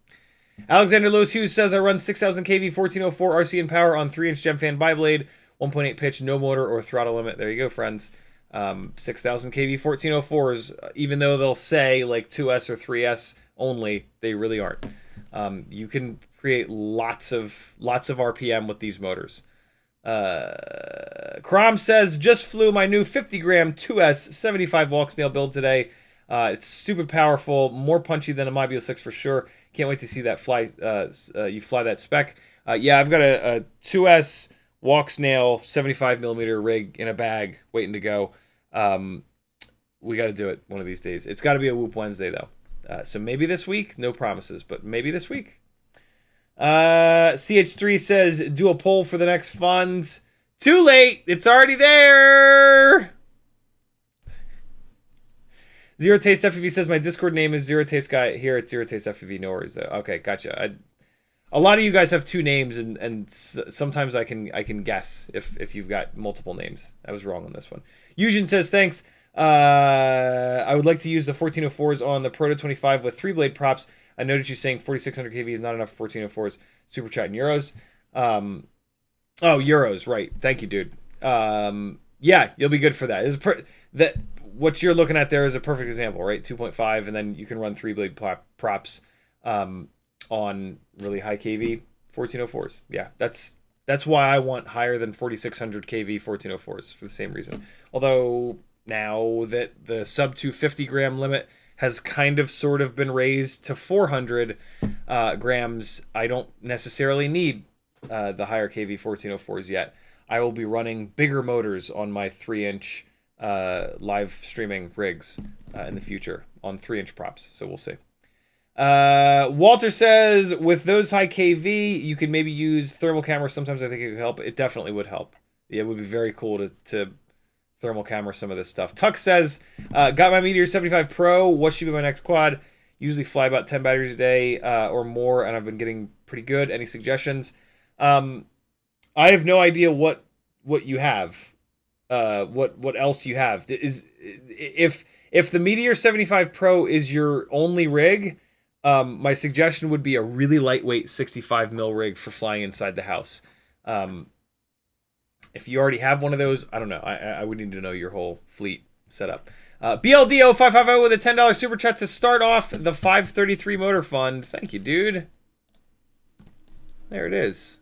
Alexander Lewis Hughes says, I run 6,000 kV 1404 RCinpower on 3-inch GemFan biblade, 1.8 pitch, no motor or throttle limit. There you go, friends. 6,000 kV 1404s, even though they'll say, like, 2S or 3S only, they really aren't. You can create lots of RPM with these motors. Crom says, just flew my new 50-gram 2S 75 Walksnail build today. It's stupid powerful, more punchy than a Mobile 6 for sure. Can't wait to see that you fly that spec. Yeah, I've got a 2S Walksnail 75mm rig in a bag waiting to go. We got to do it one of these days. It's got to be a Whoop Wednesday, though. So maybe this week. No promises, but maybe this week. CH3 says, do a poll for the next fund. Too late. It's already there. Zero Taste FPV says, my Discord name is Zero Taste Guy. Here at Zero Taste FPV. No worries, though. Okay, gotcha. A lot of you guys have two names, and sometimes I can guess if you've got multiple names. I was wrong on this one. Eugen says, thanks. I would like to use the 1404s on the Proto 25 with 3-blade props. I noticed you saying 4600 kV is not enough for 1404s. Super chat in euros. Oh, euros, right. Thank you, dude. Yeah, you'll be good for that. What you're looking at there is a perfect example, right? 2.5, and then you can run 3-blade props on really high kV 1404s. Yeah, that's why I want higher than 4600 kV 1404s for the same reason. Although now that the sub 250 gram limit has kind of sort of been raised to 400 grams, I don't necessarily need the higher kV 1404s yet. I will be running bigger motors on my 3-inch live streaming rigs in the future on 3-inch props, so we'll see. Walter says, with those high kV, you could maybe use thermal camera. Sometimes I think it could help. It definitely would help. Yeah, it would be very cool to thermal camera some of this stuff. Tuck says, got my Meteor 75 Pro. What should be my next quad? Usually fly about 10 batteries a day or more, and I've been getting pretty good. Any suggestions? I have no idea what you have. What else you have? If the Meteor 75 Pro is your only rig, my suggestion would be a really lightweight 65mm rig for flying inside the house. If you already have one of those, I don't know. I would need to know your whole fleet setup. BLDO550 with a $10 super chat to start off the 533 motor fund. Thank you, dude. There it is.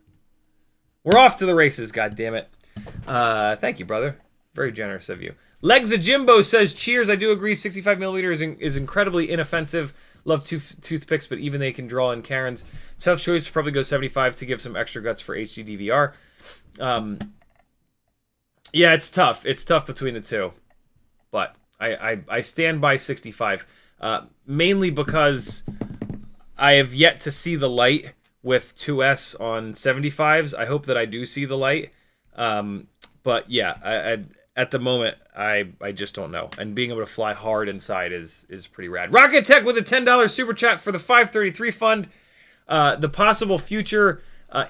We're off to the races, goddammit. Thank you, brother. Very generous of you. Legs of Jimbo says, cheers, I do agree. 65mm is incredibly inoffensive. Love toothpicks, but even they can draw in Karens. Tough choice to probably go 75 to give some extra guts for HD DVR. Yeah, it's tough. It's tough between the two. But I stand by 65. Mainly because I have yet to see the light with 2S on 75s. I hope that I do see the light. But yeah, at the moment, I just don't know. And being able to fly hard inside is pretty rad. Rocket Tech with a $10 super chat for the 533 fund. The possible future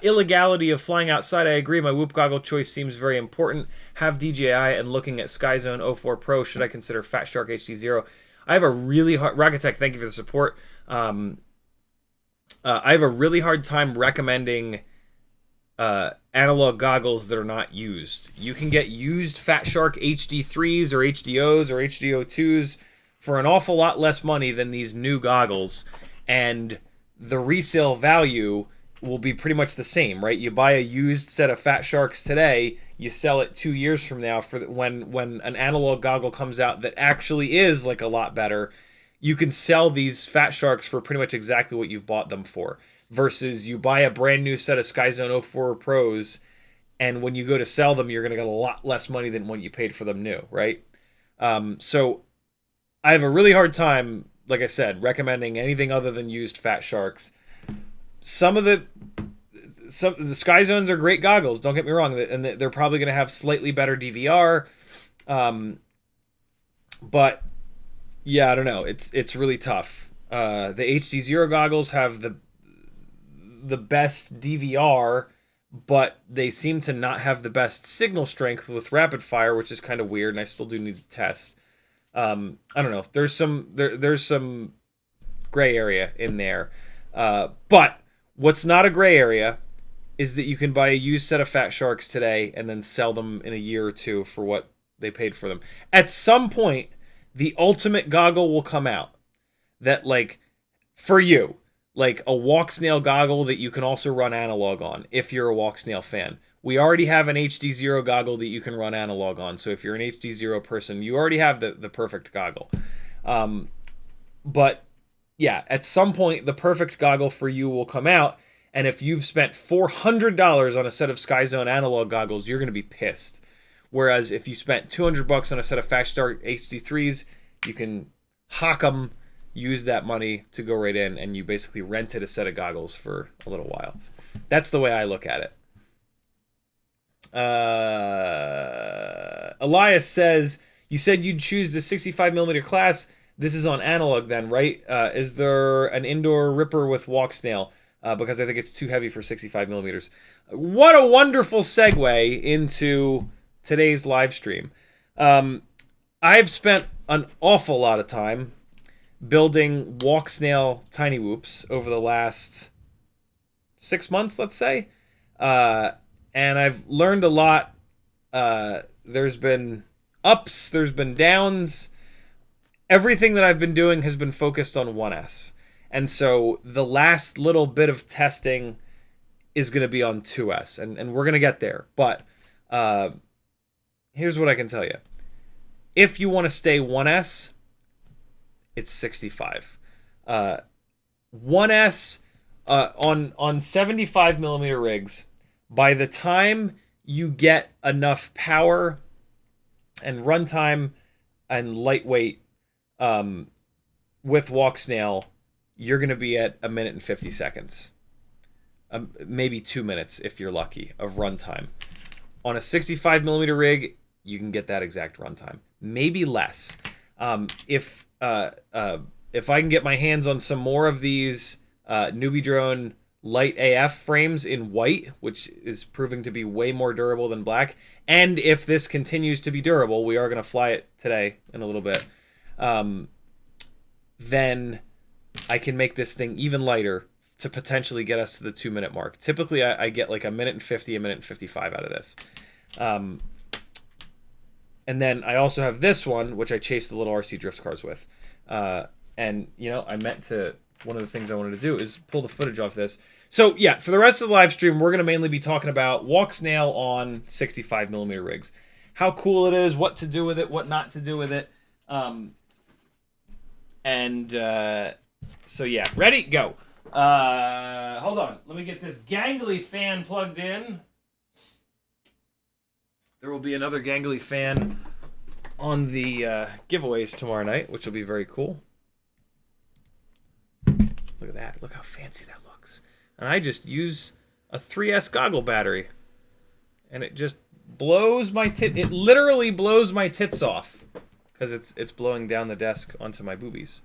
illegality of flying outside. I agree. My Whoop goggle choice seems very important. Have DJI and looking at Skyzone 04 Pro. Should I consider Fat Shark HD0? I have a really hard... Rocket Tech, thank you for the support. I have a really hard time recommending analog goggles that are not used. You can get used Fat Shark HD3s or HDOs or HDO2s for an awful lot less money than these new goggles, and the resale value will be pretty much the same, right? You buy a used set of Fat Sharks today, you sell it 2 years from now for when an analog goggle comes out that actually is like a lot better. You can sell these Fat Sharks for pretty much exactly what you've bought them for. Versus you buy a brand new set of SkyZone 04 Pros, and when you go to sell them, you're going to get a lot less money than what you paid for them new, right? So I have a really hard time, like I said, recommending anything other than used Fat Sharks. Some of the SkyZones are great goggles, don't get me wrong, and they're probably going to have slightly better DVR. But yeah, I don't know. It's really tough. The HD0 goggles have the best DVR, but they seem to not have the best signal strength with rapid fire, which is kind of weird, and I still do need to test. I don't know. There's some gray area in there. But what's not a gray area is that you can buy a used set of Fat Sharks today and then sell them in a year or two for what they paid for them. At some point, the ultimate goggle will come out that, like, for you, like a Walksnail goggle that you can also run analog on if you're a Walksnail fan. We already have an HD0 goggle that you can run analog on. So if you're an HD0 person, you already have the perfect goggle. But yeah, at some point, the perfect goggle for you will come out. And if you've spent $400 on a set of SkyZone analog goggles, you're going to be pissed. Whereas if you spent $200 on a set of Fat Shark HD3s, you can hock them, use that money to go right in, and you basically rented a set of goggles for a little while. That's the way I look at it. Elias says, you said you'd choose the 65mm class. This is on analog then, right? Is there an indoor ripper with Walksnail? Because I think it's too heavy for 65mm. What a wonderful segue into today's live stream. I've spent an awful lot of time building Walksnail tiny whoops over the last 6 months, let's say. And I've learned a lot. There's been ups, there's been downs. Everything that I've been doing has been focused on 1S. And so the last little bit of testing is going to be on 2S. And we're going to get there. But here's what I can tell you. If you want to stay 1S, it's 65. 1S on 75mm rigs, by the time you get enough power and runtime and lightweight with Walksnail, you're going to be at 1 minute and 50 seconds. Maybe 2 minutes if you're lucky of runtime. On a 65mm rig, you can get that exact runtime. Maybe less. If I can get my hands on some more of these Newbie Drone Light AF frames in white, which is proving to be way more durable than black, and if this continues to be durable, we are going to fly it today in a little bit, then I can make this thing even lighter to potentially get us to the 2 minute mark. Typically, I get like 1 minute and 50, 1 minute and 55 out of this. And then I also have this one, which I chased the little RC drift cars with. And, you know, I meant to, one of the things I wanted to do is pull the footage off this. So, yeah, for the rest of the live stream, we're going to mainly be talking about Walksnail on 65mm rigs. How cool it is, what to do with it, what not to do with it. So, yeah, ready? Go. Hold on. Let me get this gangly fan plugged in. There will be another gangly fan on the giveaways tomorrow night, which will be very cool. Look at that. Look how fancy that looks. And I just use a 3S goggle battery. And it just blows my it literally blows my tits off. Because it's blowing down the desk onto my boobies.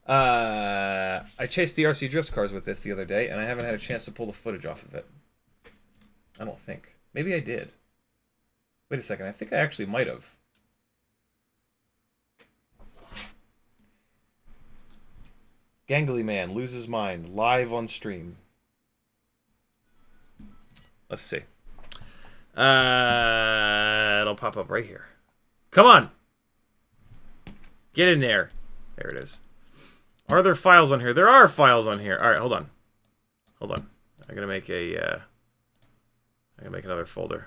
I chased the RC drift cars with this the other day, and I haven't had a chance to pull the footage off of it. I don't think. Maybe I did. Wait a second. I think I actually might have. Gangly man loses mind live on stream. Let's see. It'll pop up right here. Come on. Get in there. There it is. Are there files on here? There are files on here. All right, hold on. Hold on. I'm gonna make another folder.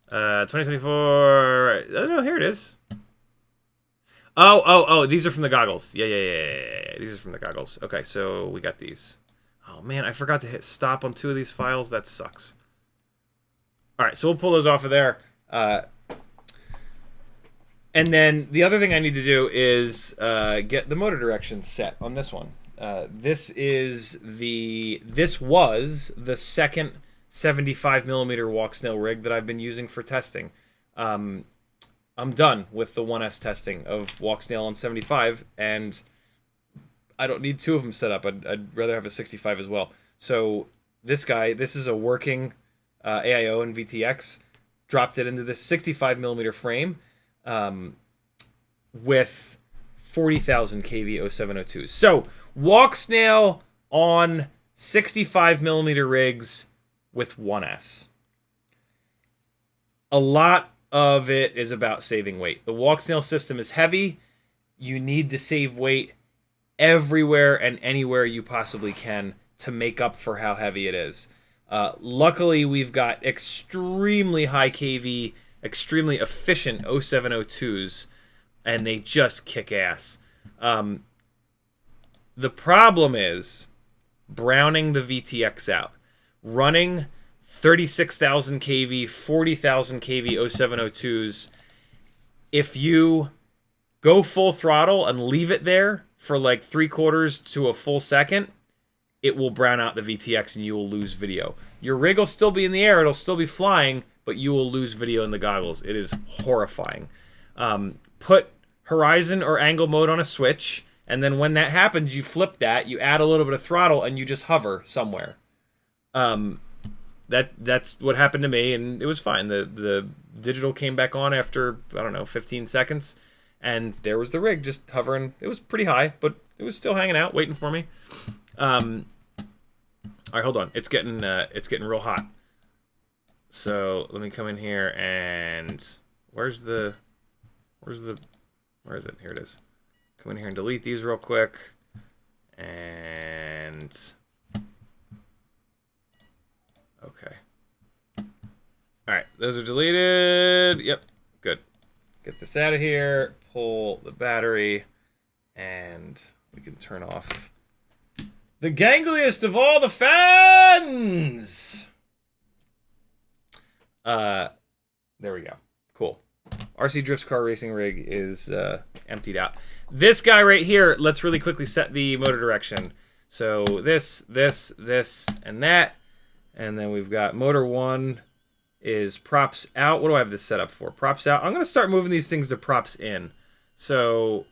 2024. Oh no, here it is. Oh, these are from the goggles. Yeah. These are from the goggles. Okay, so we got these. Oh man, I forgot to hit stop on 2 of these files. That sucks. All right, so we'll pull those off of there. And then the other thing I need to do is get the motor direction set on this one. This was the second 75mm Walksnail rig that I've been using for testing. I'm done with the 1S testing of Walksnail on 75, and I don't need 2 of them set up. I'd rather have a 65 as well. So this is a working AIO and VTX. Dropped it into this 65mm frame with 40,000 kV 0702s. So Walksnail on 65mm rigs with 1S. A lot of it is about saving weight. The Walksnail system is heavy. You need to save weight everywhere and anywhere you possibly can to make up for how heavy it is. Luckily, we've got extremely high kV, extremely efficient 0702s, and they just kick ass. The problem is browning the VTX out. Running 36,000 kV, 40,000 kV 0702s, if you go full throttle and leave it there for like 3/4 to a full second, it will brown out the VTX and you will lose video. Your rig will still be in the air, it'll still be flying, but you will lose video in the goggles. It is horrifying. Put horizon or angle mode on a switch, and then when that happens, you flip that, you add a little bit of throttle, and you just hover somewhere. That's what happened to me, and it was fine. The digital came back on after, I don't know, 15 seconds, and there was the rig just hovering. It was pretty high, but it was still hanging out, waiting for me. All right, hold on. It's getting real hot. So let me come in here and where is it? Here it is. Come in here and delete these real quick. And okay. All right, those are deleted. Yep, good. Get this out of here. Pull the battery, and we can turn off the gangliest of all the fans. There we go. Cool. RC Drift's car racing rig is emptied out. This guy right here, let's really quickly set the motor direction. So this, and that. And then we've got motor 1 is props out. What do I have this set up for? Props out. I'm going to start moving these things to props in. So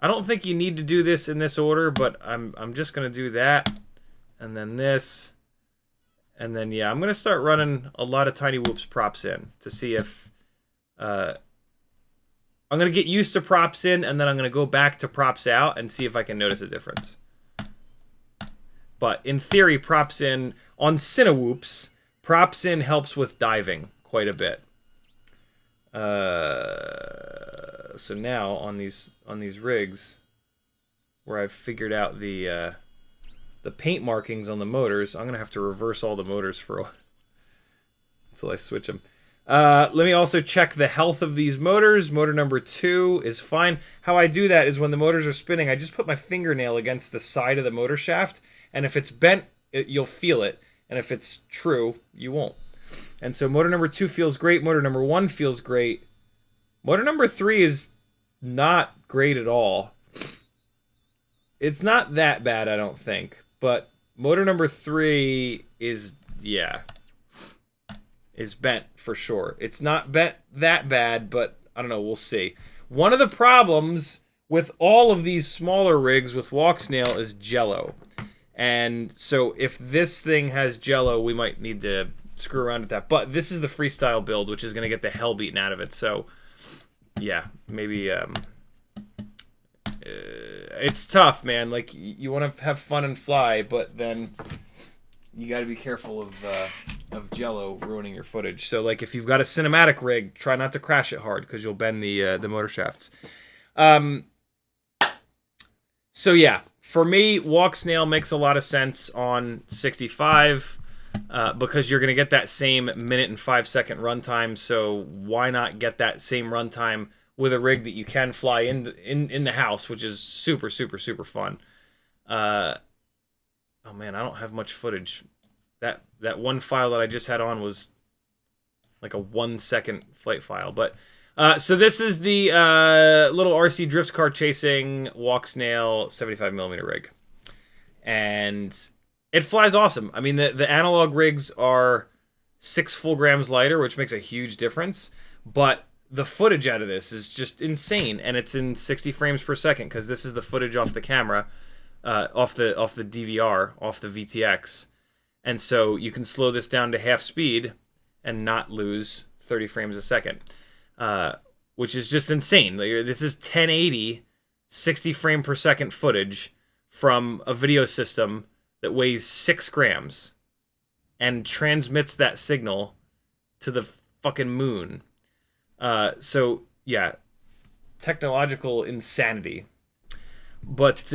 I don't think you need to do this in this order, but I'm just going to do that. And then this. And then, yeah, I'm going to start running a lot of tiny whoops props in to see if... I'm going to get used to props in, and then I'm going to go back to props out and see if I can notice a difference. But in theory, props in... On Cinewhoops, props in helps with diving quite a bit. So now, on these rigs, where I've figured out the paint markings on the motors, I'm going to have to reverse all the motors for a while until I switch them. Let me also check the health of these motors. Motor number 2 is fine. How I do that is when the motors are spinning, I just put my fingernail against the side of the motor shaft, and if it's bent, you'll feel it, and if it's true, you won't. And so motor number 2 feels great. Motor number 1 feels great. Motor number 3 is not great at all. It's not that bad, I don't think. But motor number 3 is, yeah, is bent for sure. It's not bent that bad, but I don't know, we'll see. One of the problems with all of these smaller rigs with Walksnail is jello. And so if this thing has jello, we might need to screw around with that. But this is the freestyle build, which is going to get the hell beaten out of it. So, yeah, maybe... it's tough, man. Like, you want to have fun and fly, but then you got to be careful of jello ruining your footage. So, like, if you've got a cinematic rig, try not to crash it hard because you'll bend the motor shafts. So, yeah. For me, Walksnail makes a lot of sense on 65 because you're going to get that same minute and 5-second runtime. So why not get that same runtime with a rig that you can fly in the house, which is super, super, super fun. Oh man, I don't have much footage. That one file that I just had on was like a 1-second flight file. But so this is the little RC drift car chasing Walksnail 75mm rig, and it flies awesome. I mean, the analog rigs are 6 full grams lighter, which makes a huge difference. But the footage out of this is just insane, and it's in 60 frames per second because this is the footage off the camera, off the DVR, off the VTX, and so you can slow this down to half speed and not lose 30 frames a second, which is just insane. This is 1080, 60 frame per second footage from a video system that weighs 6 grams and transmits that signal to the fucking moon. So yeah, technological insanity. But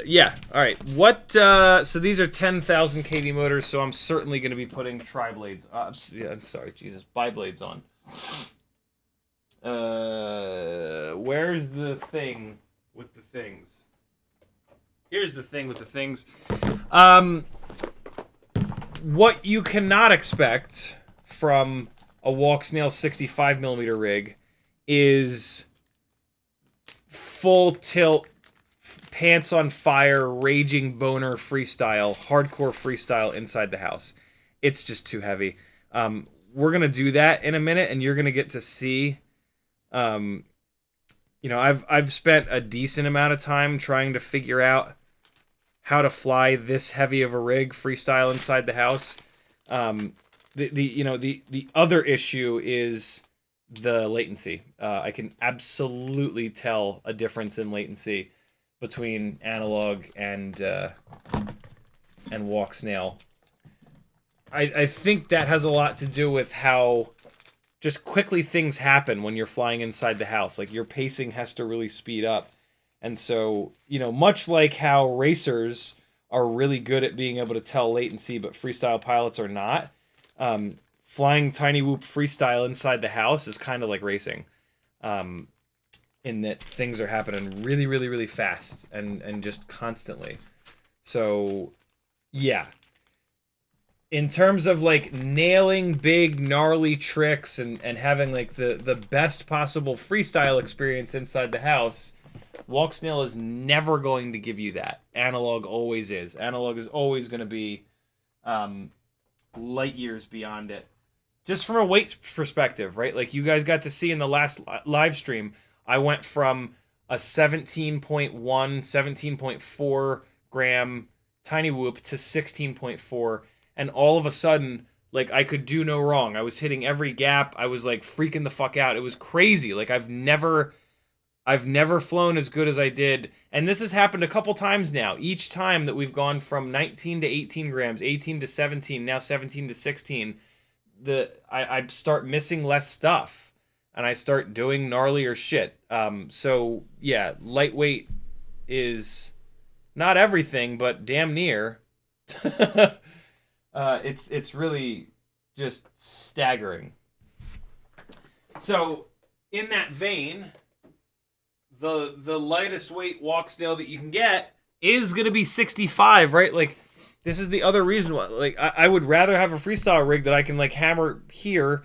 yeah, all right. What? So these are 10,000 kV motors. So I'm certainly going to be putting tri-blades. Yeah, I'm sorry, Jesus, bi-blades on. Where's the thing with the things? Here's the thing with the things. What you cannot expect from a Walksnail 65mm rig is full tilt, pants on fire, raging boner freestyle, hardcore freestyle inside the house. It's just too heavy. We're gonna do that in a minute, and you're gonna get to see. You know, I've spent a decent amount of time trying to figure out how to fly this heavy of a rig freestyle inside the house. The other issue is the latency. I can absolutely tell a difference in latency between analog and Walksnail. I think that has a lot to do with how just quickly things happen when you're flying inside the house. Like, your pacing has to really speed up. And so, you know, much like how racers are really good at being able to tell latency, but freestyle pilots are not, flying tiny whoop freestyle inside the house is kind of like racing, in that things are happening really, really, really fast and just constantly. So, yeah. In terms of like nailing big gnarly tricks and having like the best possible freestyle experience inside the house, Walksnail is never going to give you that. Analog always is. Analog is always going to be light years beyond it. Just from a weight perspective, right? Like you guys got to see in the last live stream, I went from a 17.1, 17.4 gram tiny whoop to 16.4, and all of a sudden, like, I could do no wrong. I was hitting every gap. I was like freaking the fuck out. It was crazy. Like, I've never flown as good as I did, and this has happened a couple times now. Each time that we've gone from 19 to 18 grams, 18 to 17, now 17 to 16, I start missing less stuff, and I start doing gnarlier shit. So yeah, lightweight is not everything, but damn near. It's really just staggering. So in that vein, the lightest weight Walksnail that you can get is going to be 65, right? Like, this is the other reason why, like, I would rather have a freestyle rig that I can like hammer here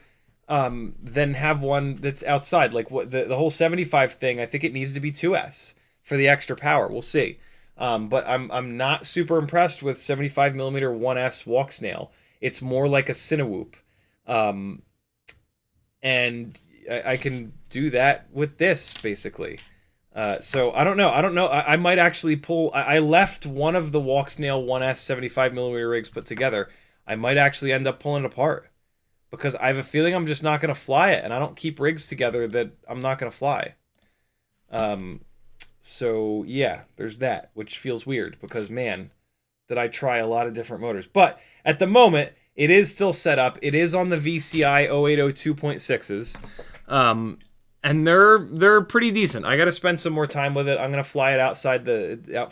than have one that's outside. Like, what the whole 75 thing, I think it needs to be 2S for the extra power. We'll see. But I'm not super impressed with 75mm 1S Walksnail. It's more like a Cinewhoop. And I can do that with this, basically. So I don't know. I might actually pull. I left one of the Walksnail 1S 75mm rigs put together. I might actually end up pulling it apart because I have a feeling I'm just not going to fly it, and I don't keep rigs together that I'm not going to fly. So yeah, there's that, which feels weird because, man, did I try a lot of different motors. But at the moment, it is still set up. It is on the VCI 0802.6s. And they're pretty decent. I got to spend some more time with it. I'm gonna fly it out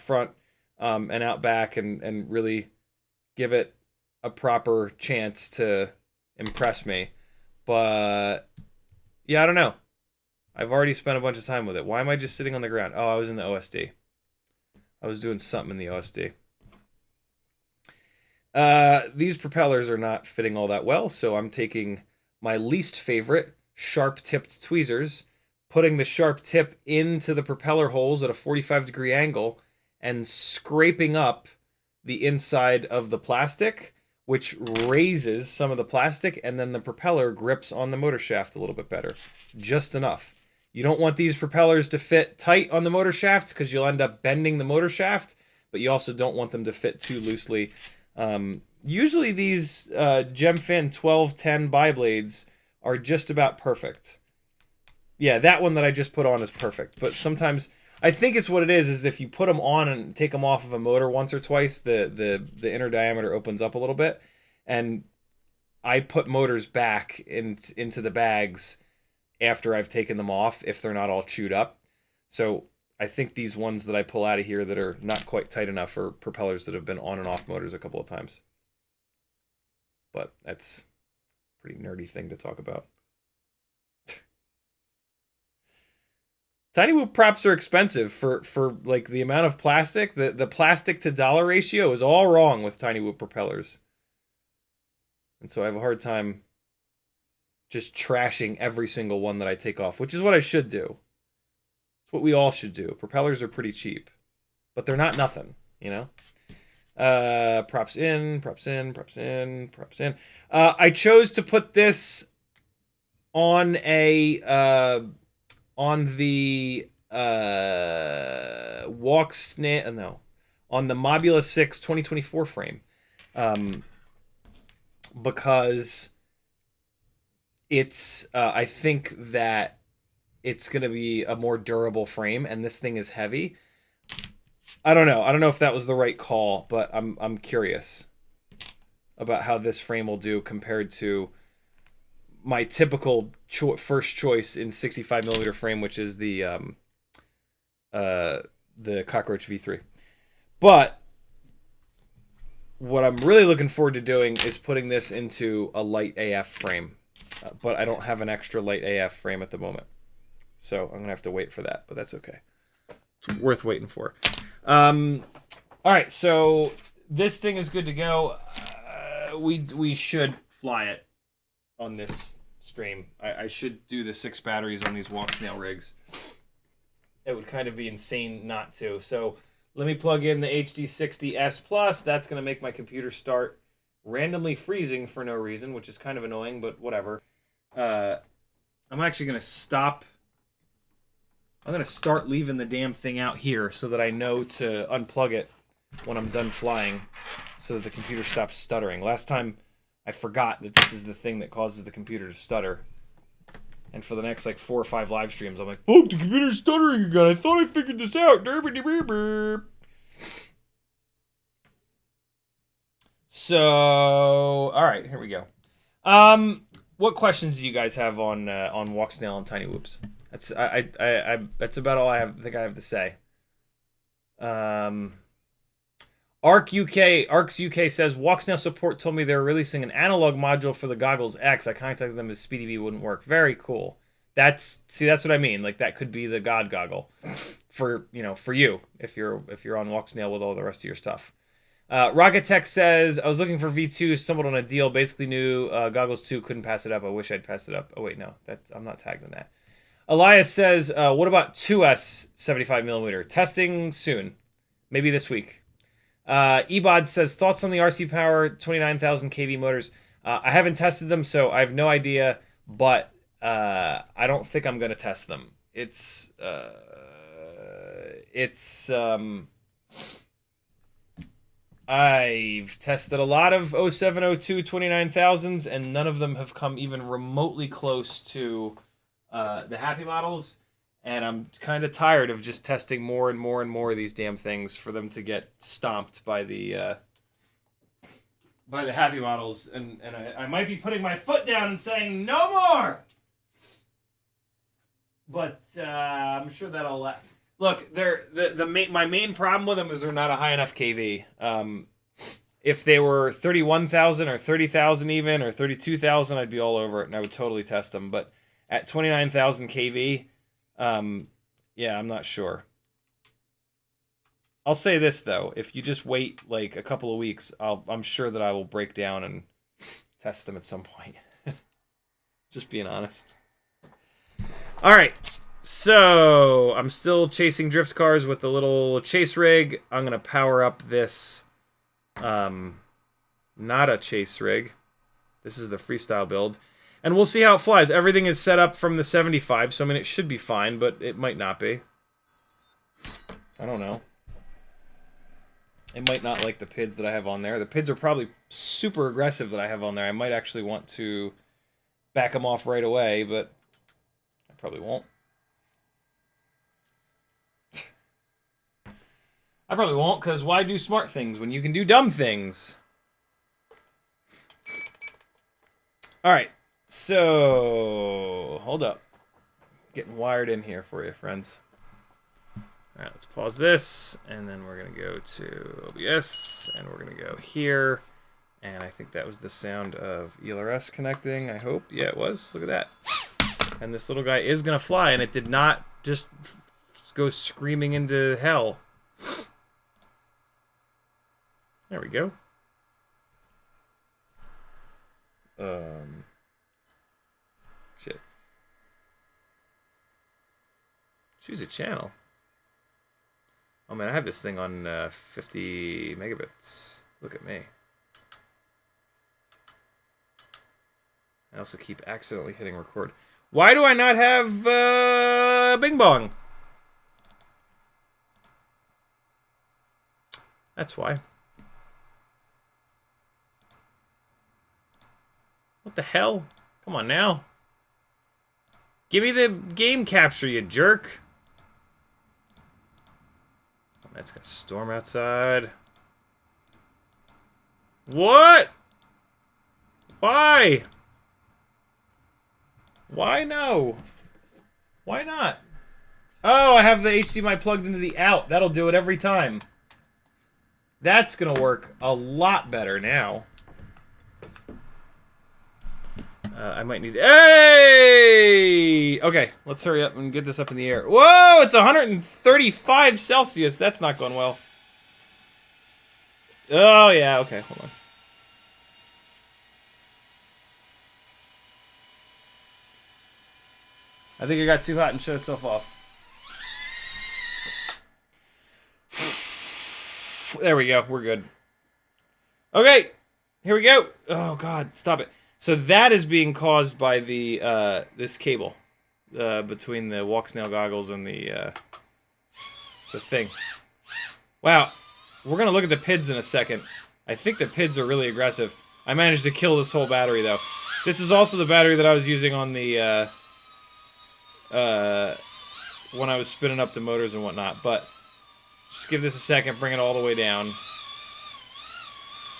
front, and out back, and really give it a proper chance to impress me. But yeah, I don't know. I've already spent a bunch of time with it. Why am I just sitting on the ground? Oh, I was in the OSD. I was doing something in the OSD. These propellers are not fitting all that well, so I'm taking my least favorite sharp-tipped tweezers, putting the sharp tip into the propeller holes at a 45-degree angle, and scraping up the inside of the plastic, which raises some of the plastic, and then the propeller grips on the motor shaft a little bit better. Just enough. You don't want these propellers to fit tight on the motor shaft because you'll end up bending the motor shaft, but you also don't want them to fit too loosely. Usually these GemFan 1210 bi-blades are just about perfect. Yeah, that one that I just put on is perfect, but sometimes I think it's what it is if you put them on and take them off of a motor once or twice, the inner diameter opens up a little bit, and I put motors back into the bags after I've taken them off if they're not all chewed up. So I think these ones that I pull out of here that are not quite tight enough are propellers that have been on and off motors a couple of times. But that's a pretty nerdy thing to talk about. Tiny Whoop props are expensive for like the amount of plastic. The plastic to dollar ratio is all wrong with Tiny Whoop propellers. And so I have a hard time just trashing every single one that I take off, which is what I should do. It's what we all should do. Propellers are pretty cheap, but they're not nothing, you know? Props in, props in, props in, props in. I chose to put this on a on the Walksnail, no, on the Mobula 6 2024 frame, because it's I think that it's going to be a more durable frame, and this thing is heavy. I don't know if that was the right call, but I'm curious about how this frame will do compared to my typical first choice in 65mm frame, which is the Cockroach V3. But what I'm really looking forward to doing is putting this into a light AF frame. But I don't have an extra light AF frame at the moment. So I'm going to have to wait for that, but that's okay. It's worth waiting for. All right, so this thing is good to go. We should fly it on this stream. I should do the 6 batteries on these Walksnail rigs. It would kind of be insane not to. So let me plug in the HD60S Plus. That's going to make my computer start randomly freezing for no reason, which is kind of annoying, but whatever. I'm actually going to stop. I'm going to start leaving the damn thing out here so that I know to unplug it when I'm done flying so that the computer stops stuttering. Last time I forgot that this is the thing that causes the computer to stutter. And for the next like 4 or 5 live streams, I'm like, "Fuck, the computer's stuttering again. I thought I figured this out." So, all right, here we go. What questions do you guys have on Walksnail and Tiny Whoops? That's that's about all I think I have to say. Arcs UK says Walksnail support told me they were releasing an analog module for the Goggles X. I contacted them as SpeedyB wouldn't work. Very cool. That's what I mean. Like that could be the God goggle for you if you're on Walksnail with all the rest of your stuff. Rocket Tech says I was looking for V2, stumbled on a deal, basically knew Goggles 2 couldn't pass it up. I wish I'd passed it up. Oh wait, no, I'm not tagged in that. Elias says, what about 2S 75mm? Testing soon, maybe this week. Ebod says thoughts on the RCinpower 29,000 kV motors. I haven't tested them, so I have no idea, but I don't think I'm gonna test them. I've tested a lot of 0702 29,000s, and none of them have come even remotely close to the Happy models. And I'm kind of tired of just testing more and more and more of these damn things for them to get stomped by the Happy models. And I might be putting my foot down and saying, no more! But I'm sure that'll look. My main problem with them is they're not a high enough KV. If they were 31,000 or 30,000 even or 32,000, I'd be all over it and I would totally test them. But at 29,000 KV, yeah, I'm not sure. I'll say this though: if you just wait like a couple of weeks, I'm sure that I will break down and test them at some point. Just being honest. All right, so I'm still chasing drift cars with the little chase rig. I'm gonna power up this, not a chase rig. This is the freestyle build, and we'll see how it flies. Everything is set up from the 75, so I mean it should be fine, but it might not be. I don't know. It might not like the PIDs that I have on there. The PIDs are probably super aggressive that I have on there. I might actually want to back them off right away, but I probably won't. I probably won't, because why do smart things when you can do dumb things? Alright, so hold up. Getting wired in here for you, friends. Alright, let's pause this, and then we're going to go to OBS, and we're going to go here, and I think that was the sound of ELRS connecting, I hope. Yeah, it was. Look at that. And this little guy is going to fly, and it did not just go screaming into hell. There we go. Shit. Choose a channel. Oh man, I have this thing on 50 megabits. Look at me. I also keep accidentally hitting record. Why do I not have Bing Bong? That's why. What the hell? Come on now. Give me the game capture, you jerk. It's got a storm outside. What? Why? Why no? Why not? Oh, I have the HDMI plugged into the out. That'll do it every time. That's gonna work a lot better now. I might need... Hey! Okay, let's hurry up and get this up in the air. Whoa! It's 135 Celsius. That's not going well. Oh, yeah. Okay, hold on. I think it got too hot and shut itself off. There we go. We're good. Okay. Here we go. Oh, God. Stop it. So that is being caused by the this cable between the Walksnail goggles and the thing. Wow, we're gonna look at the PIDs in a second. I think the PIDs are really aggressive. I managed to kill this whole battery though. This is also the battery that I was using on the when I was spinning up the motors and whatnot. But just give this a second, bring it all the way down.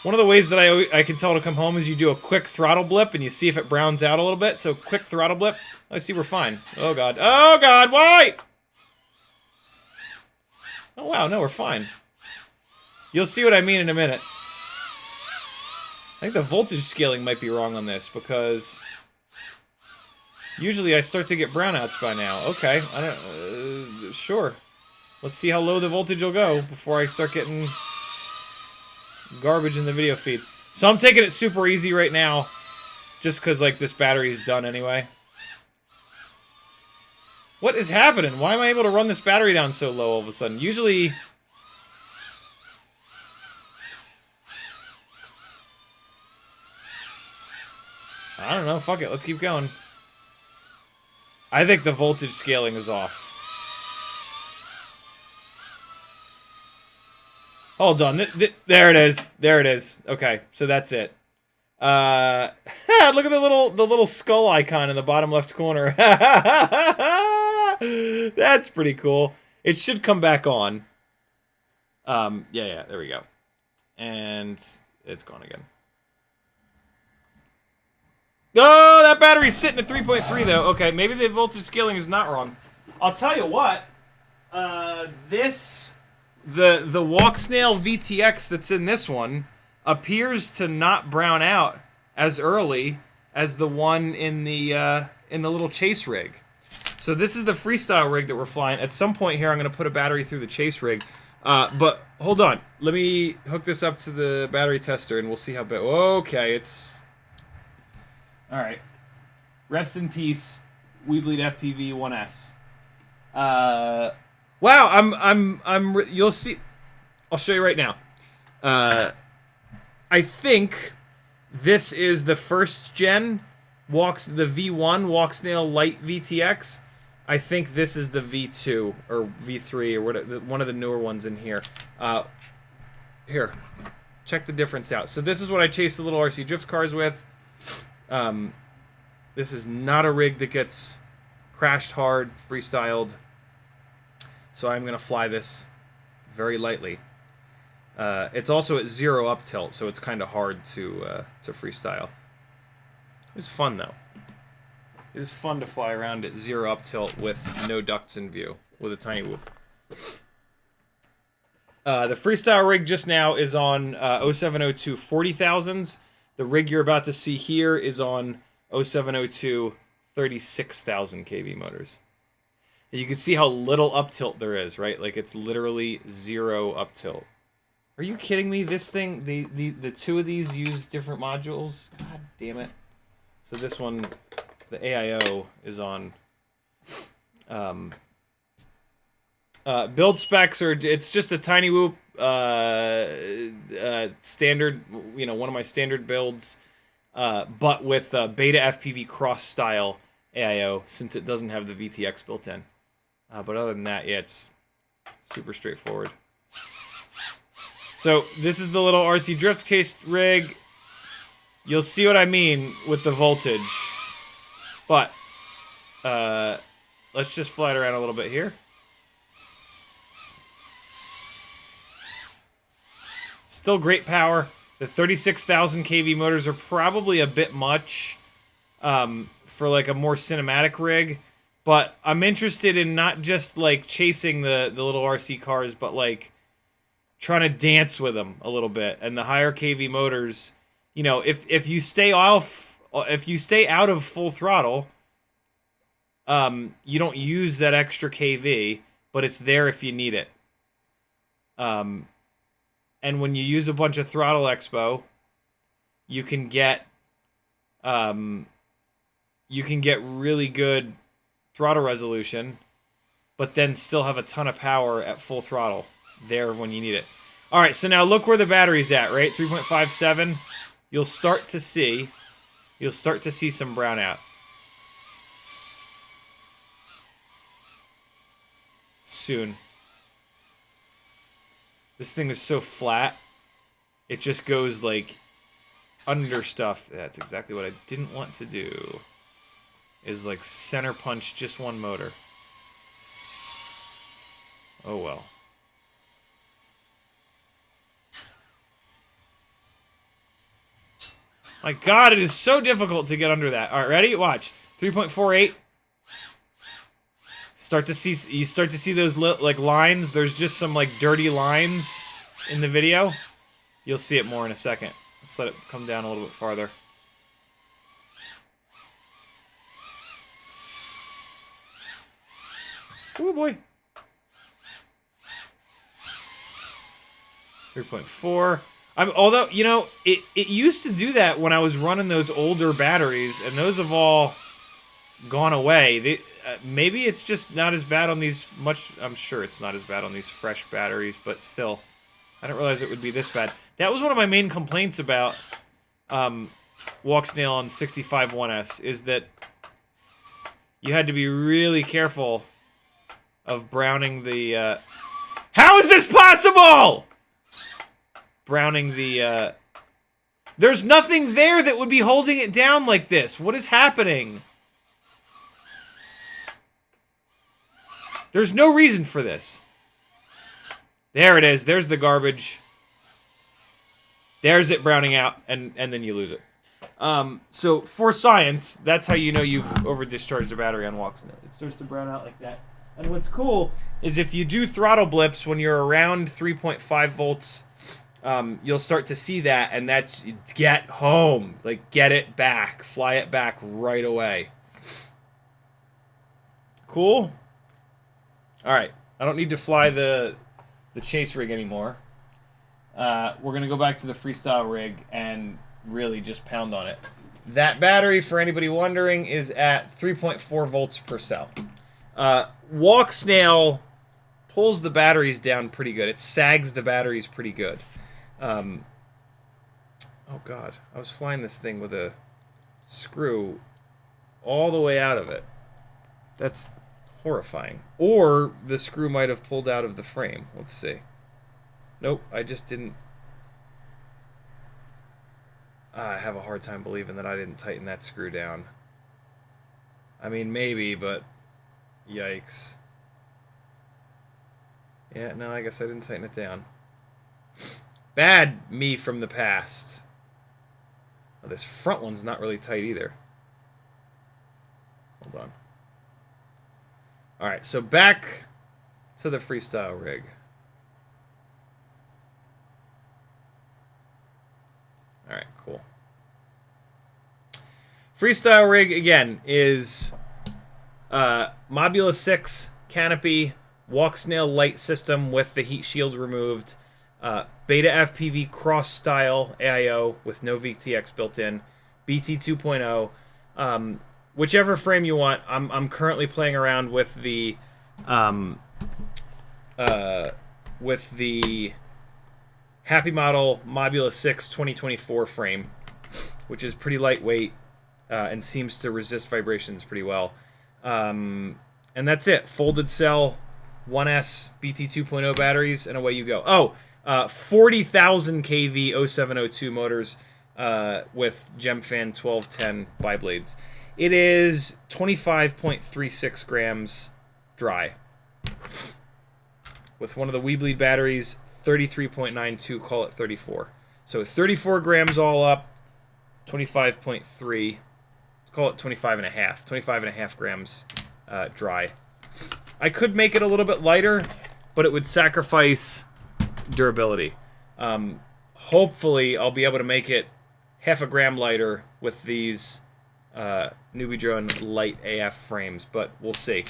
One of the ways that I can tell to come home is you do a quick throttle blip and you see if it browns out a little bit. So quick throttle blip. I see we're fine. Oh god. Oh god, why? Oh wow, no, we're fine. You'll see what I mean in a minute. I think the voltage scaling might be wrong on this because usually I start to get brownouts by now. Okay, I don't. Sure. Let's see how low the voltage will go before I start getting garbage in the video feed. So I'm taking it super easy right now, just because like this battery is done anyway. What is happening? Why am I able to run this battery down so low all of a sudden? Usually, I don't know. Fuck it. Let's keep going. I think the voltage scaling is off. Hold on. There it is. There it is. Okay, so that's it. Look at the little skull icon in the bottom left corner. That's pretty cool. It should come back on. Yeah, there we go. And it's gone again. Oh, that battery's sitting at 3.3 though. Okay, maybe the voltage scaling is not wrong. I'll tell you what. The Walksnail VTX that's in this one appears to not brown out as early as the one in the little chase rig. So this is the freestyle rig that we're flying. At some point here, I'm going to put a battery through the chase rig. But hold on. Let me hook this up to the battery tester, and we'll see how bad. Okay, it's all right. Rest in peace, We Bleed FPV 1S. Wow, you'll see. I'll show you right now. I think this is the first gen the V1 Walksnail Lite VTX. I think this is the V2 or V3 or whatever, one of the newer ones in here. Here, check the difference out. So this is what I chase the little RC drift cars with. This is not a rig that gets crashed hard, freestyled. So I'm gonna fly this very lightly. It's also at 0 up tilt, so it's kind of hard to freestyle. It's fun though. It is fun to fly around at 0 up tilt with no ducts in view, with a tiny whoop. The freestyle rig just now is on 0702 40,000s. The rig you're about to see here is on 0702 36,000 kV motors. And you can see how little up tilt there is, right? Like it's literally 0 up tilt. Are you kidding me? This thing, the two of these use different modules. God damn it. So this one, the AIO is on. Build specs are, it's just a tiny whoop, standard, you know, one of my standard builds, but with BetaFPV cross style AIO, since it doesn't have the VTX built in. But other than that, yeah, it's super straightforward. So this is the little RC drift chase rig. You'll see what I mean with the voltage. But let's just fly it around a little bit here. Still great power. The 36,000 kV motors are probably a bit much for like a more cinematic rig. But I'm interested in not just like chasing the little RC cars, but like trying to dance with them a little bit. And the higher kV motors, you know, if you stay out of full throttle, you don't use that extra kV, but it's there if you need it. And when you use a bunch of throttle expo, you can get really good throttle resolution, but then still have a ton of power at full throttle there when you need it. All right, so now look where the battery's at, right? 3.57. You'll start to see some brownout. Soon. This thing is so flat, it just goes like under stuff. That's exactly what I didn't want to do. Is like center punch just one motor. Oh well. My God, it is so difficult to get under that. All right, ready? Watch. 3.48. You start to see those like lines. There's just some like dirty lines in the video. You'll see it more in a second. Let's let it come down a little bit farther. Oh boy. 3.4. Although, you know, it used to do that when I was running those older batteries, and those have all gone away. Maybe it's just not as bad on these I'm sure it's not as bad on these fresh batteries, but still, I didn't realize it would be this bad. That was one of my main complaints about Walksnail on 65 1S, is that you had to be really careful of browning the, How is this possible?! Browning the, There's nothing there that would be holding it down like this. What is happening? There's no reason for this. There it is. There's the garbage. There's it browning out, and then you lose it. So for science, that's how you know you've over discharged a battery on Walksnail. It starts to brown out like that. And what's cool is if you do throttle blips when you're around 3.5 volts, you'll start to see that, and that's get home, like get it back, fly it back right away. Cool. All right, I don't need to fly the chase rig anymore. We're gonna go back to the freestyle rig and really just pound on it. That battery, for anybody wondering, is at 3.4 volts per cell. Walksnail pulls the batteries down pretty good. It sags the batteries pretty good. Oh god, I was flying this thing with a screw all the way out of it. That's horrifying. Or the screw might have pulled out of the frame. Let's see. Nope, I just didn't. I have a hard time believing that I didn't tighten that screw down. I mean, maybe, but yikes. Yeah, no, I guess I didn't tighten it down. Bad me from the past. Oh, this front one's not really tight either. Hold on. Alright, so back to the freestyle rig. Alright, cool. Freestyle rig, again, is Mobula 6 canopy, Walksnail light system with the heat shield removed, BetaFPV cross-style AIO with no VTX built in, BT 2.0. Whichever frame you want. I'm currently playing around with the Happy Model Mobula 6 2024 frame, which is pretty lightweight and seems to resist vibrations pretty well. And that's it. Folded cell, 1S BT 2.0 batteries, and away you go. Oh, 40,000 kV 0702 motors with GemFan 1210 biblades. It is 25.36 grams dry. With one of the Weebly batteries, 33.92, call it 34. So 34 grams all up, 25.3, call it 25.5 grams dry. I could make it a little bit lighter, but it would sacrifice durability. Hopefully, I'll be able to make it half a gram lighter with these Newbie Drone light AF frames, but we'll see.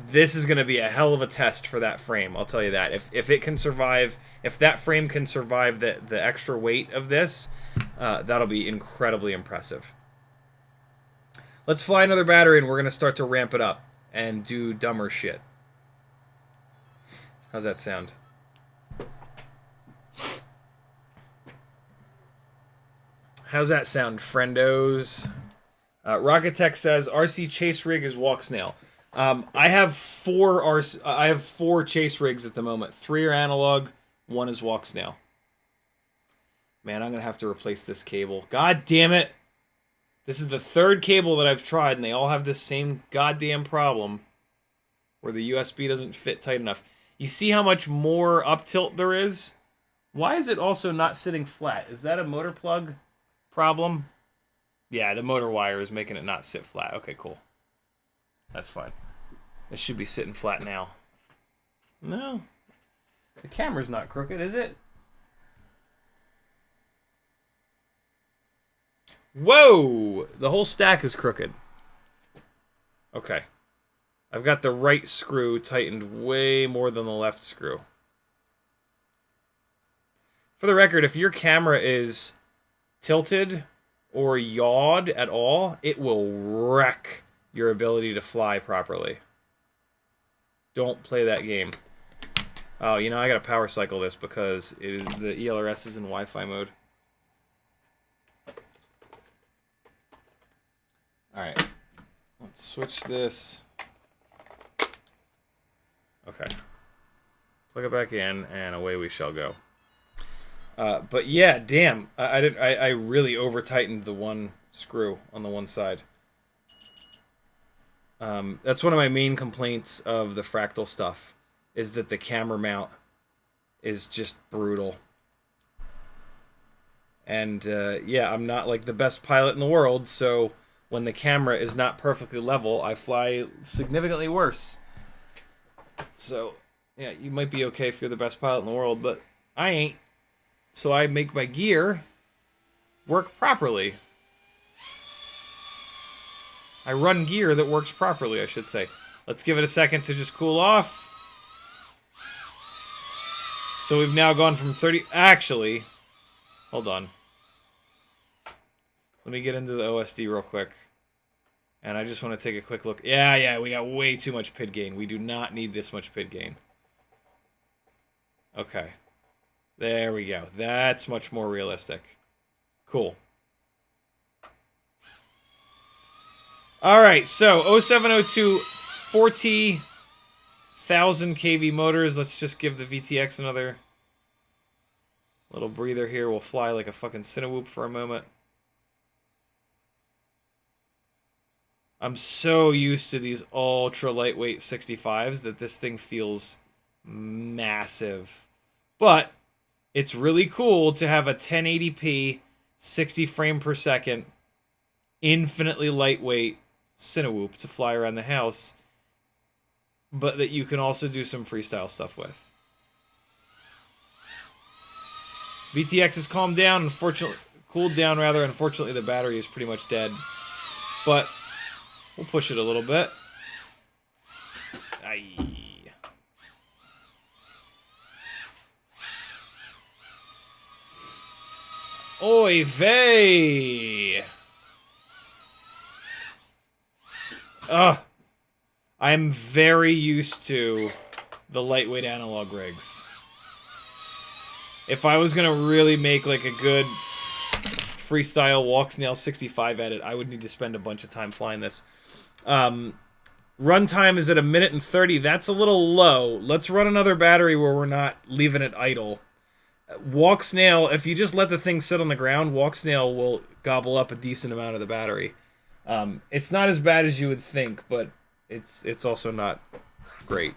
This is going to be a hell of a test for that frame, I'll tell you that. If it can survive, if that frame can survive the extra weight of this, that'll be incredibly impressive. Let's fly another battery, and we're going to start to ramp it up and do dumber shit. How's that sound? How's that sound, friendos? Rocket Tech says RC chase rig is Walksnail. I have four chase rigs at the moment. 3 are analog, 1 is Walksnail. Man, I'm gonna have to replace this cable. God damn it! This is the 3rd cable that I've tried, and they all have this same goddamn problem, where the USB doesn't fit tight enough. You see how much more up tilt there is? Why is it also not sitting flat? Is that a motor plug problem? Yeah, the motor wire is making it not sit flat. Okay, cool. That's fine. It should be sitting flat now. No. The camera's not crooked, is it? Whoa! The whole stack is crooked. Okay. I've got the right screw tightened way more than the left screw. For the record, if your camera is tilted or yawed at all, it will wreck your ability to fly properly. Don't play that game. Oh, you know, I gotta power cycle this because the ELRS is in Wi-Fi mode. Alright. Let's switch this. Okay. Plug it back in, and away we shall go. But yeah, damn, I really over tightened the one screw on the one side. That's one of my main complaints of the Fractal stuff, is that the camera mount is just brutal. And yeah, I'm not like the best pilot in the world, so when the camera is not perfectly level, I fly significantly worse. So yeah, you might be okay if you're the best pilot in the world, but I ain't. So I make my gear work properly. I run gear that works properly, I should say. Let's give it a second to just cool off. So we've now gone from 30... Actually, hold on. Let me get into the OSD real quick. And I just want to take a quick look. Yeah, we got way too much PID gain. We do not need this much PID gain. Okay. There we go. That's much more realistic. Cool. Alright, so 0702 40,000 kV motors. Let's just give the VTX another little breather here. We'll fly like a fucking Cinewhoop for a moment. I'm so used to these ultra lightweight 65s that this thing feels massive. But it's really cool to have a 1080p 60 frame per second infinitely lightweight Cinewhoop to fly around the house, but that you can also do some freestyle stuff with. VTX has calmed down, cooled down rather. Unfortunately, the battery is pretty much dead, but we'll push it a little bit. Aye. Oy vey! Ugh. I'm very used to the lightweight analog rigs. If I was gonna really make like a good freestyle Walksnail 65 edit, I would need to spend a bunch of time flying this. Runtime is at 1 minute and 30. That's a little low. Let's run another battery where we're not leaving it idle. Walksnail, if you just let the thing sit on the ground, Walksnail will gobble up a decent amount of the battery. It's not as bad as you would think, but it's also not great.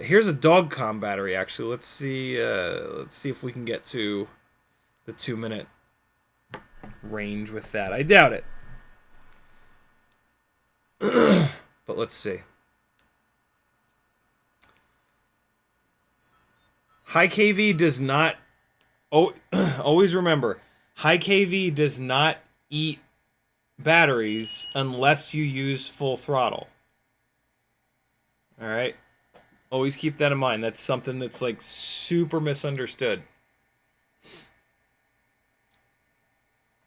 Here's a Dogcom battery, actually. Let's see if we can get to the 2 minute range with that. I doubt it. But let's see. High KV does not... Oh, always remember, high KV does not eat batteries unless you use full throttle. Alright? Always keep that in mind. That's something that's like super misunderstood.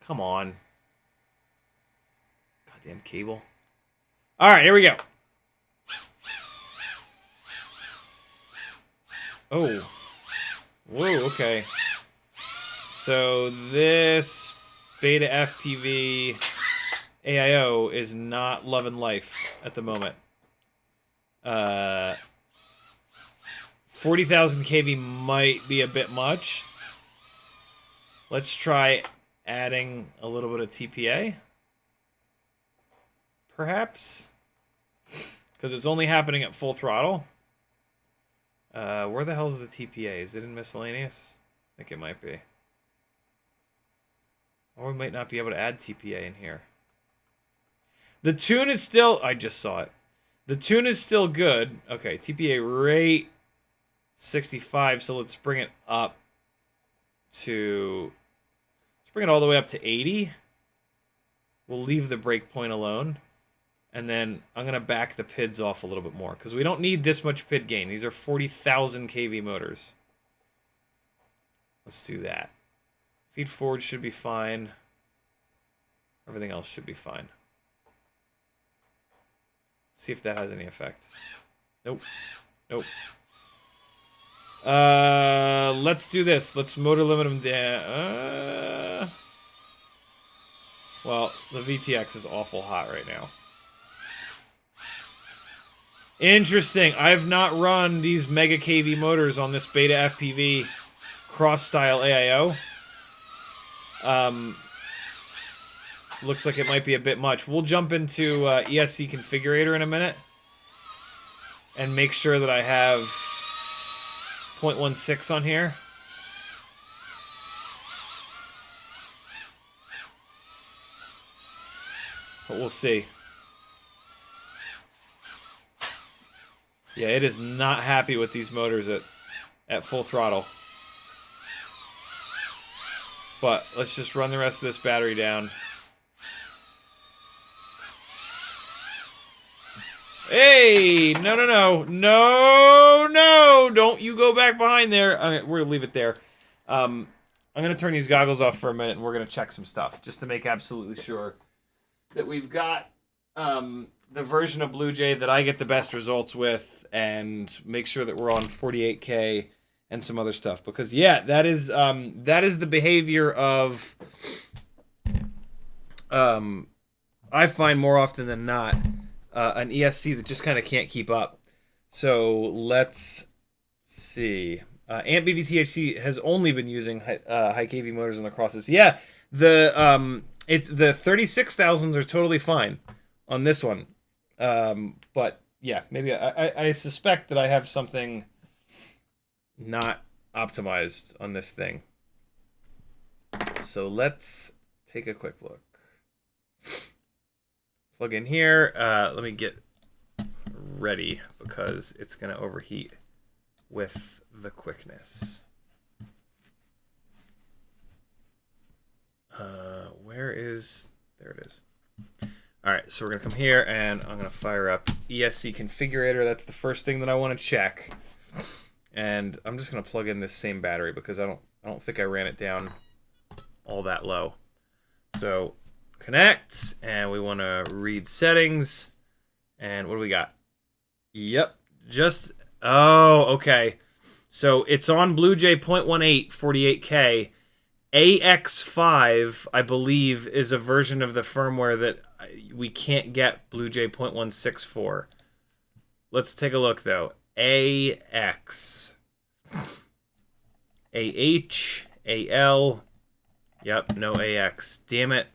Come on. Goddamn cable. Alright, here we go. Oh. Whoa, okay. So this BetaFPV AIO is not loving life at the moment. 40,000 kV might be a bit much. Let's try adding a little bit of TPA. Perhaps. Because it's only happening at full throttle. Where the hell is the TPA? Is it in miscellaneous? I think it might be. Or we might not be able to add TPA in here. The tune is still... I just saw it. The tune is still good. Okay, TPA rate 65, so let's bring it up to... Let's bring it all the way up to 80. We'll leave the breakpoint alone. And then I'm going to back the PIDs off a little bit more, because we don't need this much PID gain. These are 40,000 kV motors. Let's do that. Feed forward should be fine. Everything else should be fine. See if that has any effect. Nope. Nope. Let's do this. Let's motor limit them down. Well, the VTX is awful hot right now. Interesting. I've not run these mega kV motors on this BetaFPV cross-style AIO. Looks like it might be a bit much. We'll jump into ESC configurator in a minute and make sure that I have 0.16 on here. but we'll see. Yeah, it is not happy with these motors at full throttle. But let's just run the rest of this battery down. Hey! No, no, no. No, no! Don't you go back behind there. Okay, we're going to leave it there. I'm going to turn these goggles off for a minute, and we're going to check some stuff, just to make absolutely sure that we've got the version of Bluejay that I get the best results with, and make sure that we're on 48K and some other stuff. Because, yeah, that is the behavior of... I find more often than not... an ESC that just kind of can't keep up. So let's see. Amp BVTHC has only been using high KV motors on the crosses. Yeah, the 36,000s are totally fine on this one. But yeah, maybe I suspect that I have something not optimized on this thing. So let's take a quick look. Plug in here. Let me get ready because it's going to overheat with the quickness. Where is... There it is. All right, so we're going to come here, and I'm going to fire up ESC configurator. That's the first thing that I want to check. And I'm just going to plug in this same battery because I don't think I ran it down all that low. So... connect, and we want to read settings, and what do we got? Yep, just, oh, okay. So it's on Bluejay 0.18 48K. AX5, I believe, is a version of the firmware that we can't get Bluejay 0.16 for. Let's take a look, though. AX. AH, AL. Yep, no AX. Damn it.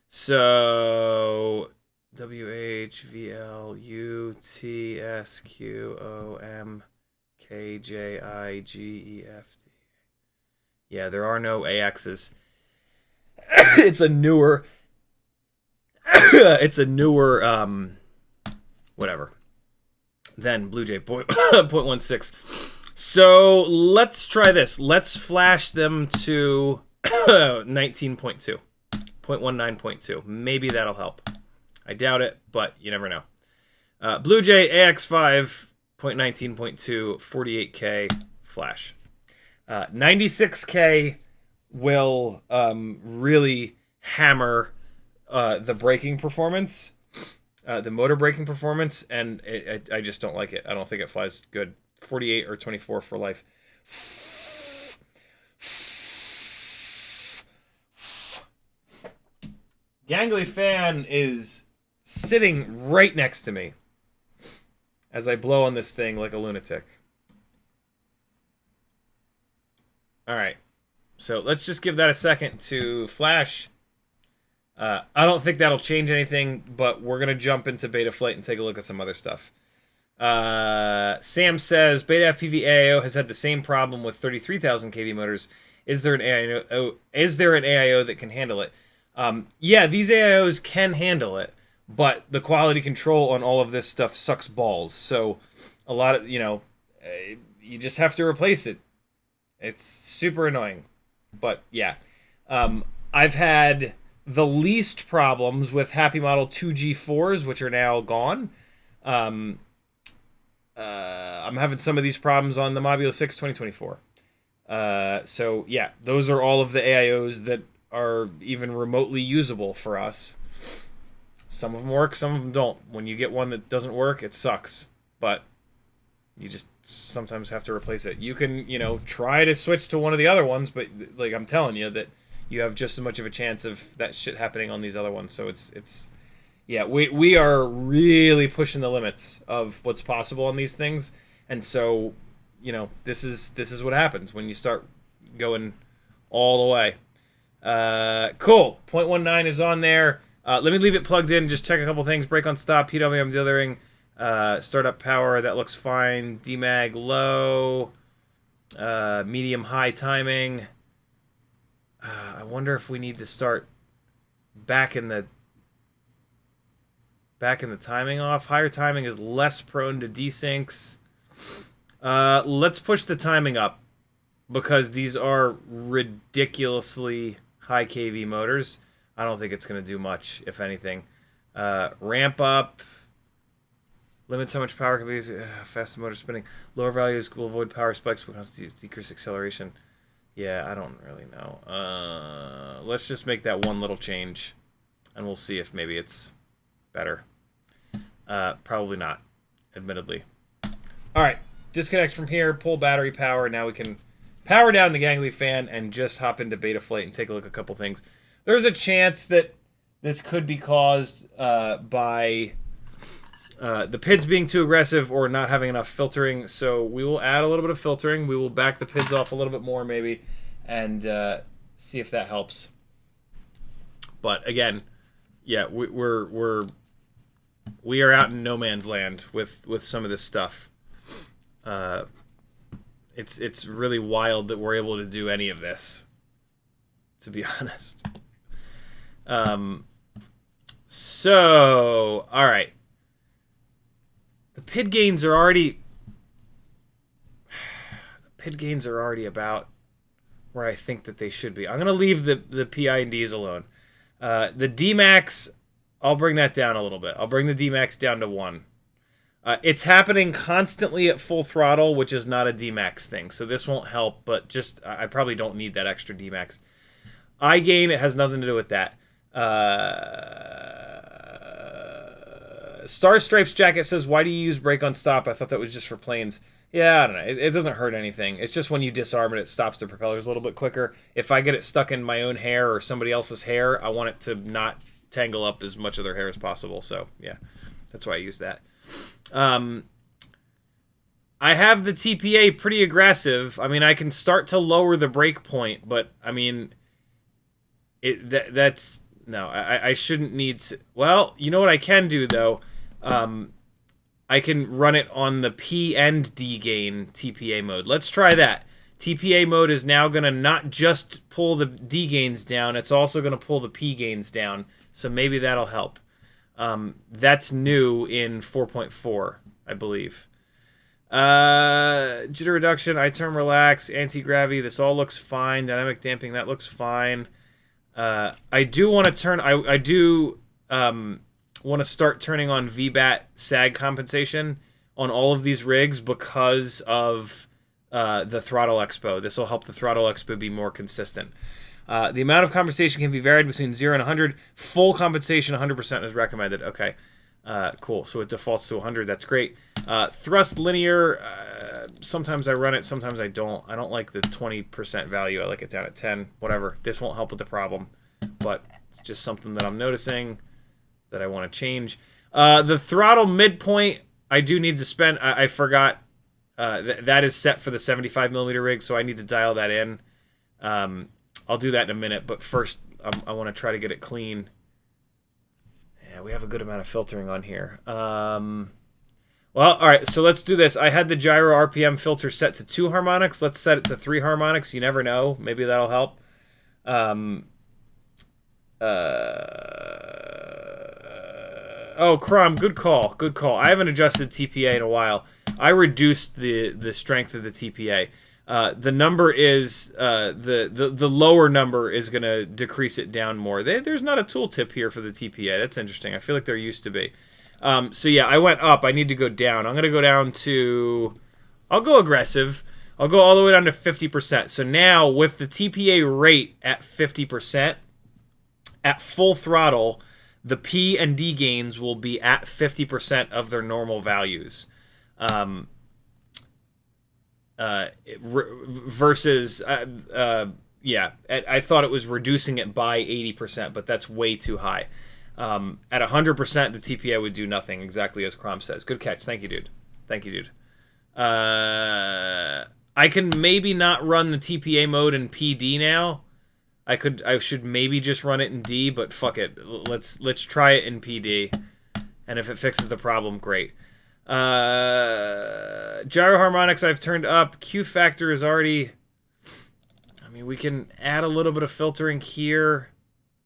So WHVLUTSQOMKJIGEFT. Yeah, there are no AXs. It's a newer whatever than Bluejay 0.16. So let's try this. Let's flash them to 19.2. 0.19.2. Maybe that'll help. I doubt it, but you never know. Bluejay AX5 0.19.2 48K flash. 96K will really hammer the braking performance, the motor braking performance, and I just don't like it. I don't think it flies good. 48 or 24 for life. Gangly Fan is sitting right next to me as I blow on this thing like a lunatic. All right, so let's just give that a second to flash. I don't think that'll change anything, but we're going to jump into BetaFlight and take a look at some other stuff. Sam says, BetaFPV AIO has had the same problem with 33,000 kV motors. Is there an AIO that can handle it? Yeah, these AIOs can handle it, but the quality control on all of this stuff sucks balls. So a lot of, you just have to replace it. It's super annoying. But yeah, I've had the least problems with Happy Model 2G4s, which are now gone. I'm having some of these problems on the Mobula 6 2024. So yeah, those are all of the AIOs that are even remotely usable for us. Some of them work, some of them don't. When you get one that doesn't work, it sucks. But you just sometimes have to replace it. You can, try to switch to one of the other ones, but like I'm telling you that you have just as much of a chance of that shit happening on these other ones. So it's yeah, we are really pushing the limits of what's possible on these things. And so, this is what happens when you start going all the way. Cool. 0.19 is on there. Let me leave it plugged in. Just check a couple things. Brake on stop. PWM dithering. Startup power. That looks fine. Demag low. Medium high timing. I wonder if we need to start back in the backing the timing off. Higher timing is less prone to desyncs. Let's push the timing up because these are ridiculously high kV motors. I don't think it's going to do much, if anything. Ramp up. Limits how much power can be used. Fast motor spinning. Lower values will avoid power spikes because decrease acceleration. Yeah, I don't really know. Let's just make that one little change, and we'll see if maybe it's better. Probably not, admittedly. All right, disconnect from here, pull battery power. Now we can power down the gangly fan and just hop into Betaflight and take a look at a couple things. There's a chance that this could be caused by the PIDs being too aggressive or not having enough filtering. So we will add a little bit of filtering. We will back the PIDs off a little bit more maybe and see if that helps. But again, yeah, we are out in no man's land with some of this stuff. It's really wild that we're able to do any of this, to be honest. So, all right. The PID gains are already about where I think that they should be. I'm going to leave the PI and Ds alone. The Dmax, I'll bring that down a little bit. I'll bring the Dmax down to 1. It's happening constantly at full throttle, which is not a Dmax thing. So this won't help, but just I probably don't need that extra Dmax. I gain, it has nothing to do with that. Star Stripes Jacket says, why do you use brake on stop? I thought that was just for planes. Yeah, I don't know. It doesn't hurt anything. It's just when you disarm it, it stops the propellers a little bit quicker. If I get it stuck in my own hair or somebody else's hair, I want it to not tangle up as much of their hair as possible. So, yeah, that's why I use that. I have the TPA pretty aggressive. I mean, I can start to lower the brake point, but, I mean, that's... No, I shouldn't need to... Well, you know what I can do, though? I can run it on the P and D gain TPA mode. Let's try that. TPA mode is now going to not just pull the D gains down, it's also going to pull the P gains down. So maybe that'll help. That's new in 4.4, I believe. Jitter reduction, I-term relax, anti-gravity, this all looks fine. Dynamic damping, that looks fine. I do want to turn... I do want to start turning on VBAT sag compensation on all of these rigs because of the throttle expo. This will help the throttle expo be more consistent. The amount of compensation can be varied between 0 and 100. Full compensation, 100% is recommended. Okay, cool. So it defaults to 100. That's great. Thrust linear, sometimes I run it, sometimes I don't. I don't like the 20% value. I like it down at 10. Whatever. This won't help with the problem, but it's just something that I'm noticing that I want to change. The throttle midpoint, I do need to spend. I forgot that is set for the 75mm rig, so I need to dial that in. I'll do that in a minute, but first I want to try to get it clean. Yeah, we have a good amount of filtering on here. Well, all right, so let's do this. I had the gyro RPM filter set to 2 harmonics. Let's set it to 3 harmonics. You never know. Maybe that'll help. Oh, Crom, good call. Good call. I haven't adjusted TPA in a while. I reduced the strength of the TPA. The number is the lower number is going to decrease it down more. There's not a tooltip here for the TPA. That's interesting. I feel like there used to be. So yeah, I went up. I need to go down. I'm going to go down to... I'll go aggressive. I'll go all the way down to 50%. So now with the TPA rate at 50%, at full throttle, the P and D gains will be at 50% of their normal values. Versus, yeah, I thought it was reducing it by 80%, but that's way too high. At 100%, the TPA would do nothing, exactly as Crom says. Good catch. Thank you, dude. Thank you, dude. I can maybe not run the TPA mode in PD now. I should maybe just run it in D, but fuck it. Let's try it in PD. And if it fixes the problem, great. Gyro harmonics I've turned up. Q factor is already... I mean, we can add a little bit of filtering here.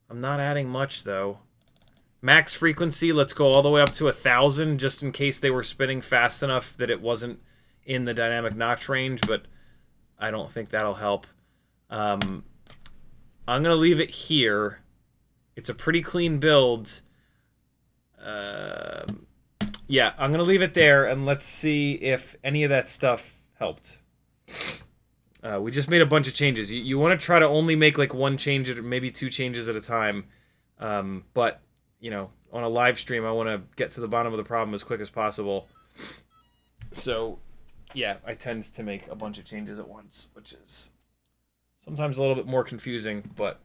I'm not adding much, though. Max frequency, let's go all the way up to 1,000, just in case they were spinning fast enough that it wasn't in the dynamic notch range, but I don't think that'll help. I'm going to leave it here. It's a pretty clean build. Yeah, I'm going to leave it there, and let's see if any of that stuff helped. We just made a bunch of changes. You want to try to only make like one change or maybe two changes at a time. But, you know, on a live stream, I want to get to the bottom of the problem as quick as possible. So, yeah, I tend to make a bunch of changes at once, which is sometimes a little bit more confusing, but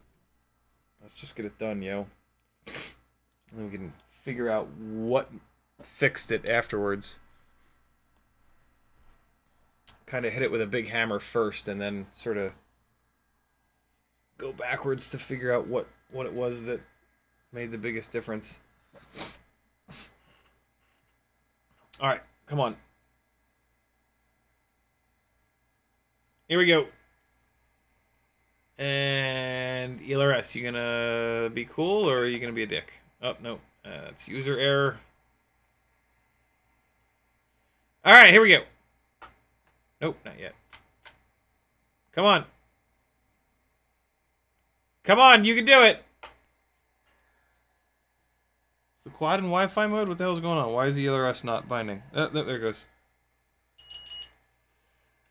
let's just get it done, yo. And then we can figure out what fixed it afterwards. Kind of hit it with a big hammer first and then sort of go backwards to figure out what it was that made the biggest difference. All right, come on. Here we go. And ELRS, you gonna be cool or are you gonna be a dick? Oh, no. It's user error. All right, here we go. Nope, not yet. Come on. Come on, you can do it. The quad in Wi-Fi mode? What the hell is going on? Why is the ELRS not binding? Oh, there it goes.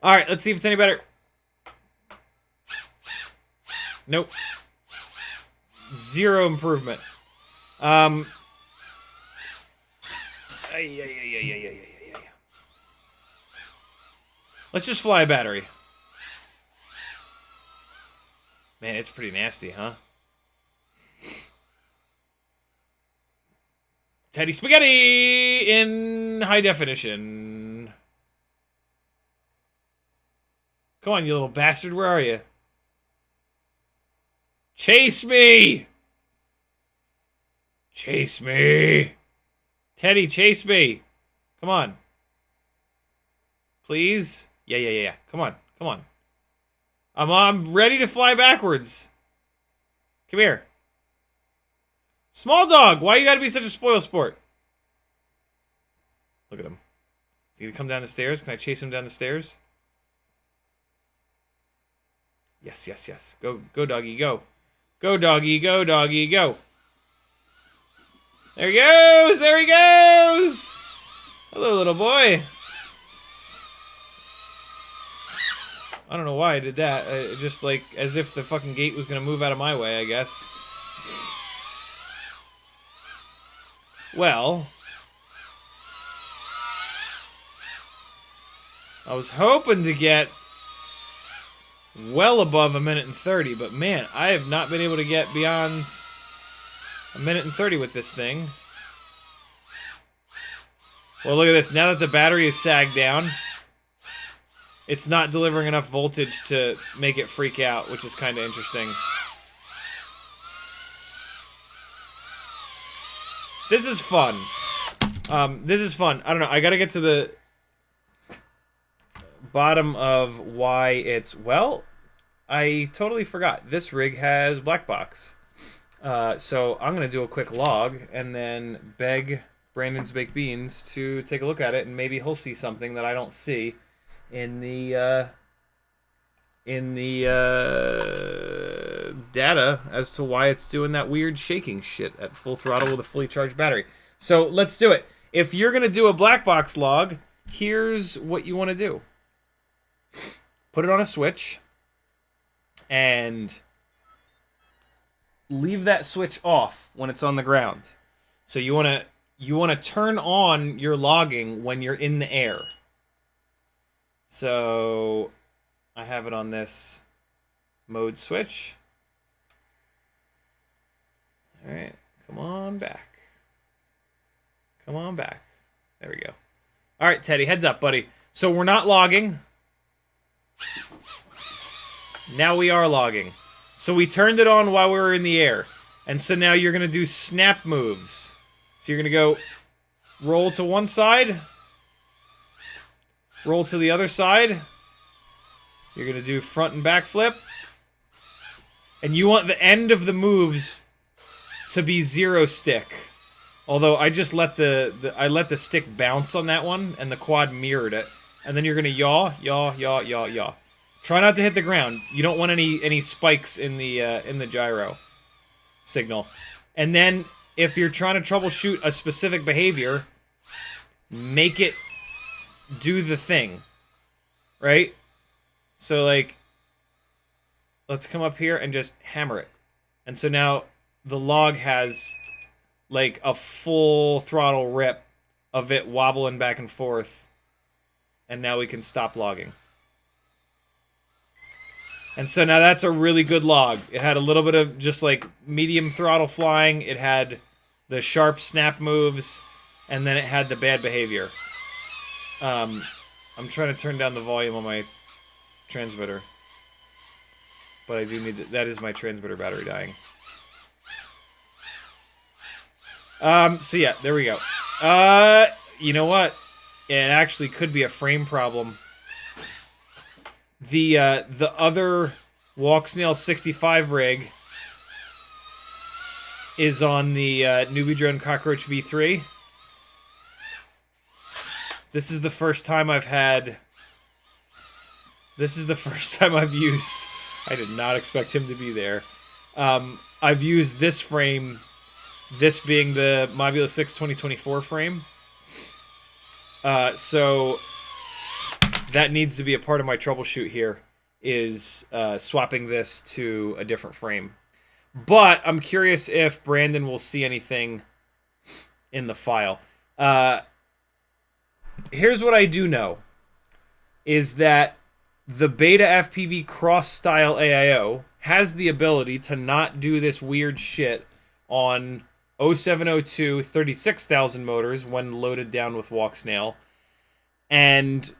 All right, let's see if it's any better. Nope. Zero improvement. Let's just fly a battery. Man, it's pretty nasty, huh? Teddy Spaghetti in high definition. Come on, you little bastard. Where are you? Chase me! Chase me! Teddy, chase me! Come on. Please? Yeah. Come on. I'm ready to fly backwards. Come here. Small dog, why you gotta be such a spoil sport? Look at him. Is he gonna come down the stairs? Can I chase him down the stairs? Yes. Go, doggy, go. Go, doggy, go, doggy, go. There he goes! Hello, little boy. I don't know why I did that. Just like as if the fucking gate was gonna move out of my way, I guess. Well, I was hoping to get well above 1:30, but man, I have not been able to get beyond 1:30 with this thing. Well, look at this. Now that the battery is sagged down, it's not delivering enough voltage to make it freak out, which is kind of interesting. This is fun. This is fun. I don't know. I gotta get to the bottom of why it's... Well, I totally forgot. This rig has black box. So I'm gonna do a quick log and then beg Brandon's Baked Beans to take a look at it, and maybe he'll see something that I don't see in the data as to why it's doing that weird shaking shit at full throttle with a fully charged battery. So let's do it. If you're gonna do a black box log, here's what you want to do. Put it on a switch and leave that switch off when it's on the ground. So you want to turn on your logging when you're in the air. So I have it on this mode switch. All right, come on back. Come on back. There we go. All right, Teddy, heads up, buddy. So we're not logging. Now we are logging. So we turned it on while we were in the air. And so now you're going to do snap moves. So you're going to go roll to one side. Roll to the other side. You're going to do front and back flip. And you want the end of the moves to be zero stick. Although I just let I let the stick bounce on that one, and the quad mirrored it. And then you're gonna yaw, yaw, yaw, yaw, yaw. Try not to hit the ground. You don't want any spikes in the gyro signal. And then if you're trying to troubleshoot a specific behavior, make it do the thing, right? So like, let's come up here and just hammer it. And so now the log has like a full throttle rip of it wobbling back and forth. And now we can stop logging. And so now that's a really good log. It had a little bit of just like medium throttle flying. It had the sharp snap moves. And then it had the bad behavior. I'm trying to turn down the volume on my transmitter. But I do need to, that is my transmitter battery dying. So yeah, there we go. You know what? It actually could be a frame problem. The other Walksnail 65 rig is on the Newbie Drone Cockroach V3. This is the first time I've had... This is the first time I've used... I did not expect him to be there. I've used this frame, this being the Mobula 6 2024 frame. So that needs to be a part of my troubleshoot here, is swapping this to a different frame. But I'm curious if Brandon will see anything in the file. Here's what I do know, is that the BetaFPV cross-style AIO has the ability to not do this weird shit on 0702 36,000 motors when loaded down with Walksnail. And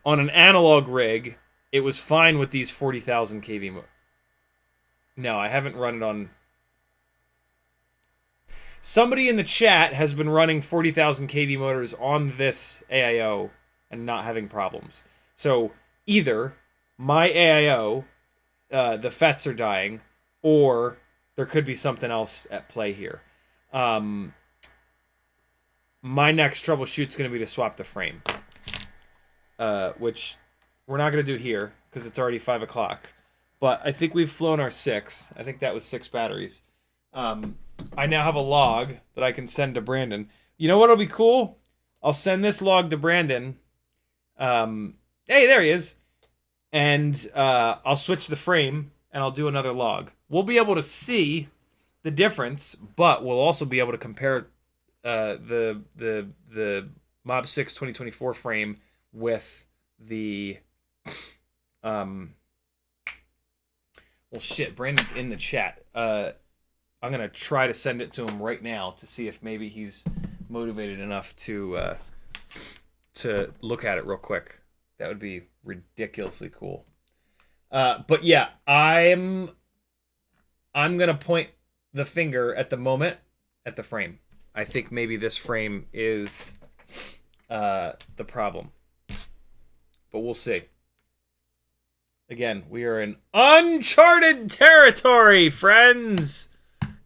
on an analog rig, it was fine with these 40,000 kV motors. No, I haven't run it on... Somebody in the chat has been running 40,000 kV motors on this AIO and not having problems. So either my AIO, the FETs are dying, or there could be something else at play here. My next troubleshoot's going to be to swap the frame, which we're not going to do here because it's already 5 o'clock. But I think we've flown our 6. I think that was 6 batteries. I now have a log that I can send to Brandon. You know what'll be cool? I'll send this log to Brandon. Hey, there he is. And I'll switch the frame and I'll do another log. We'll be able to see the difference, but we'll also be able to compare the Mob 6 2024 frame with the well, shit, Brandon's in the chat. I'm going to try to send it to him right now to see if maybe he's motivated enough to look at it real quick. That would be ridiculously cool. But yeah, I'm going to point the finger at the moment at the frame. I think maybe this frame is the problem. But we'll see. Again, we are in uncharted territory, friends.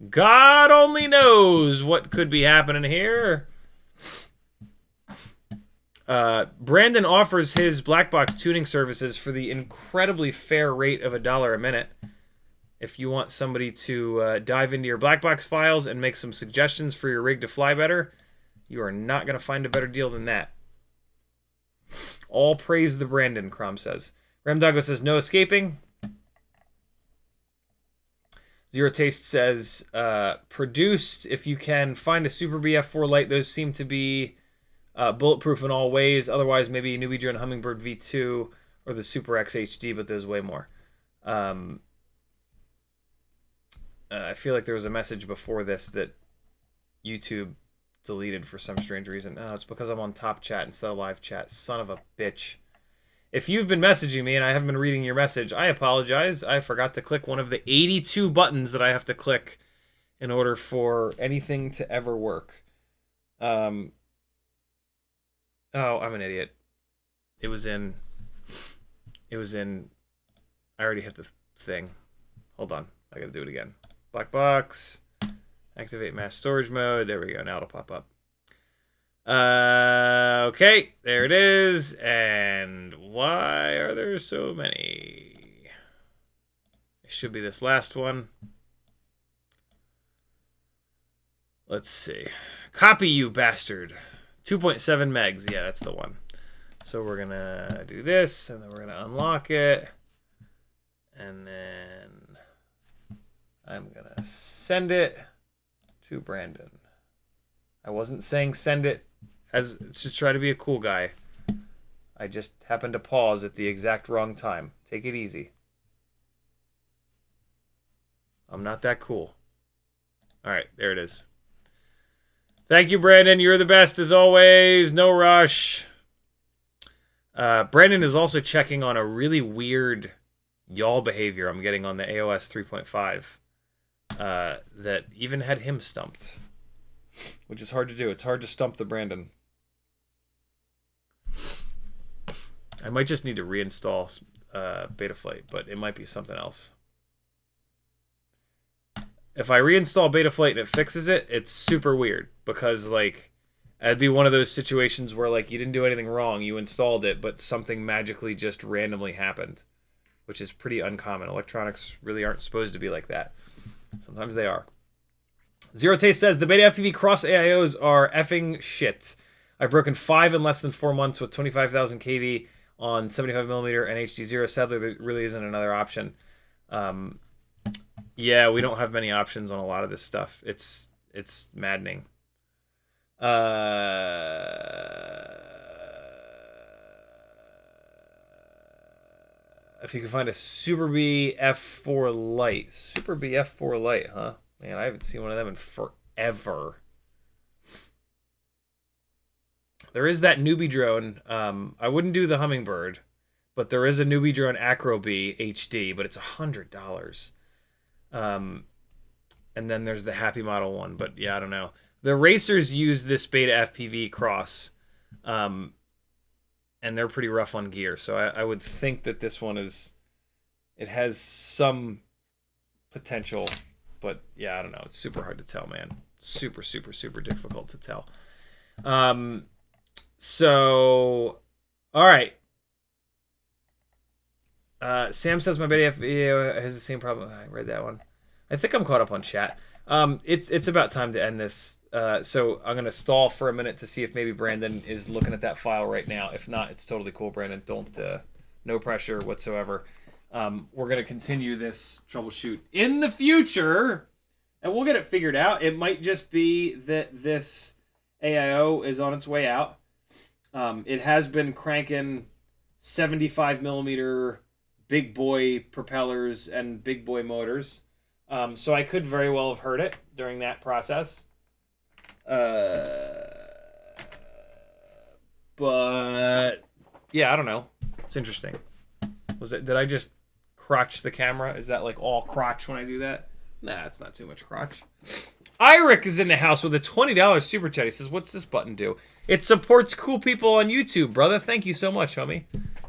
God only knows what could be happening here. Brandon offers his black box tuning services for the incredibly fair rate of $1 a minute. If you want somebody to dive into your black box files and make some suggestions for your rig to fly better, you are not going to find a better deal than that. All praise the Brandon, Crom says. Ramdago says, no escaping. Zero Taste says, produced, if you can find a Super BF4 light, those seem to be bulletproof in all ways. Otherwise, maybe Newbie Drone Hummingbird V2 or the Super X HD, but there's way more. I feel like there was a message before this that YouTube deleted for some strange reason. Oh, it's because I'm on top chat instead of live chat. Son of a bitch. If you've been messaging me and I haven't been reading your message, I apologize. I forgot to click one of the 82 buttons that I have to click in order for anything to ever work. Oh, I'm an idiot. It was in... I already hit the thing. Hold on. I gotta do it again. Black box. Activate mass storage mode. There we go. Now it'll pop up. Okay, there it is. And why are there so many? It should be this last one. Let's see. Copy, you bastard. 2.7 megs. Yeah, that's the one. So we're going to do this, and then we're going to unlock it. And then I'm going to send it to Brandon. I wasn't saying send it as just try to be a cool guy. I just happened to pause at the exact wrong time. Take it easy. I'm not that cool. All right, there it is. Thank you, Brandon. You're the best as always. No rush. Brandon is also checking on a really weird yaw behavior I'm getting on the AOS 3.5 that even had him stumped, which is hard to do. It's hard to stump the Brandon. I might just need to reinstall Betaflight, but it might be something else. If I reinstall Betaflight and it fixes it, it's super weird because, like, it'd be one of those situations where, like, you didn't do anything wrong, you installed it, but something magically just randomly happened, which is pretty uncommon. Electronics really aren't supposed to be like that. Sometimes they are. Zero Taste says, the BetaFPV cross AIOs are effing shit. I've broken 5 in less than 4 months with 25,000 kV on 75mm and HD0. Sadly, there really isn't another option. Yeah, we don't have many options on a lot of this stuff. It's maddening. If you can find a Super B F4 Lite. Super B F4 Lite, huh? Man, I haven't seen one of them in forever. There is that newbie drone. I wouldn't do the Hummingbird, but there is a newbie drone Acro B HD, but it's $100. And then there's the Happy Model one, but yeah, I don't know. The racers use this BetaFPV cross, and they're pretty rough on gear. So I would think that this one it has some potential, but yeah, I don't know. It's super hard to tell, man. Super, super, super difficult to tell. So, all right. Sam says my BetaFPV has the same problem. I read that one. I think I'm caught up on chat. It's about time to end this. So I'm gonna stall for a minute to see if maybe Brandon is looking at that file right now. If not, it's totally cool, Brandon. Don't no pressure whatsoever. We're gonna continue this troubleshoot in the future, and we'll get it figured out. It might just be that this AIO is on its way out. It has been cranking 75mm big boy propellers and big boy motors. So I could very well have heard it during that process. But yeah, I don't know. It's interesting. Did I just crotch the camera? Is that like all crotch when I do that? Nah, it's not too much crotch. Iric is in the house with a $20 super chat. He says, what's this button do? It supports cool people on YouTube, brother. Thank you so much, homie.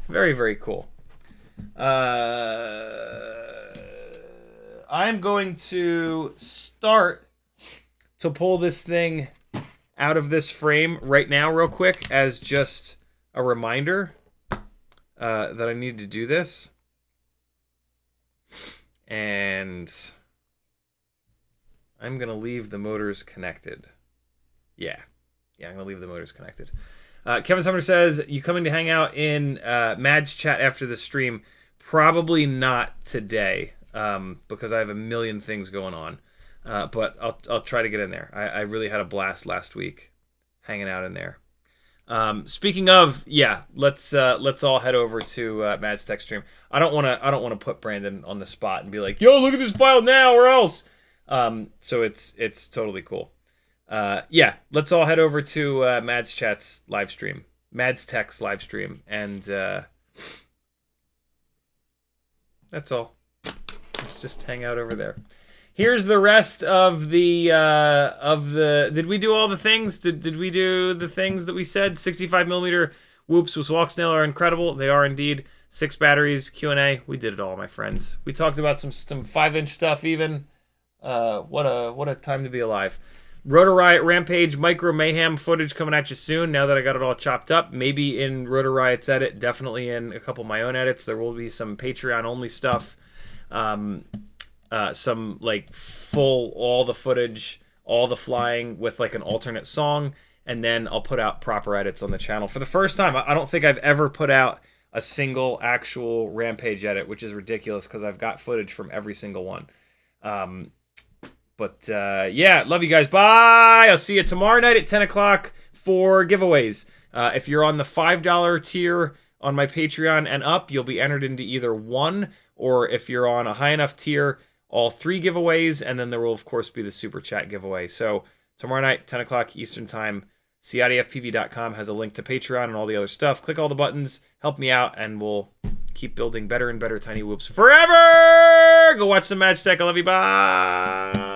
Very, very cool. I'm going to start to pull this thing out of this frame right now real quick as just a reminder that I need to do this. And I'm going to leave the motors connected. Yeah, I'm going to leave the motors connected. Kevin Sumner says, you coming to hang out in Mad's chat after the stream? Probably not today, because I have a million things going on. But I'll try to get in there. I really had a blast last week hanging out in there. Speaking of, yeah, let's all head over to Mad's tech stream. I don't want to put Brandon on the spot and be like, yo, look at this file now or else. So it's totally cool. Yeah, let's all head over to Mad's chat's live stream, Mad's tech's live stream, and that's all. Let's just hang out over there. Here's the rest of the did we do all the things? Did we do the things that we said? 65mm whoops with Walksnail are incredible. They are indeed. 6 batteries, Q&A. We did it all, my friends. We talked about some 5-inch stuff even. What a time to be alive. Rotor Riot Rampage Micro Mayhem footage coming at you soon. Now that I got it all chopped up, maybe in Rotor Riot's edit, definitely in a couple of my own edits. There will be some Patreon only stuff, some like full all the footage, all the flying with like an alternate song, and then I'll put out proper edits on the channel for the first time. I don't think I've ever put out a single actual Rampage edit, which is ridiculous because I've got footage from every single one. But yeah, love you guys. Bye. I'll see you tomorrow night at 10 o'clock for giveaways. If you're on the $5 tier on my Patreon and up, you'll be entered into either one, or if you're on a high enough tier, all 3 giveaways, and then there will, of course, be the Super Chat giveaway. So tomorrow night, 10 o'clock Eastern Time, CiottiFPV.com has a link to Patreon and all the other stuff. Click all the buttons, help me out, and we'll keep building better and better Tiny Whoops forever! Go watch some Match Tech. I love you. Bye!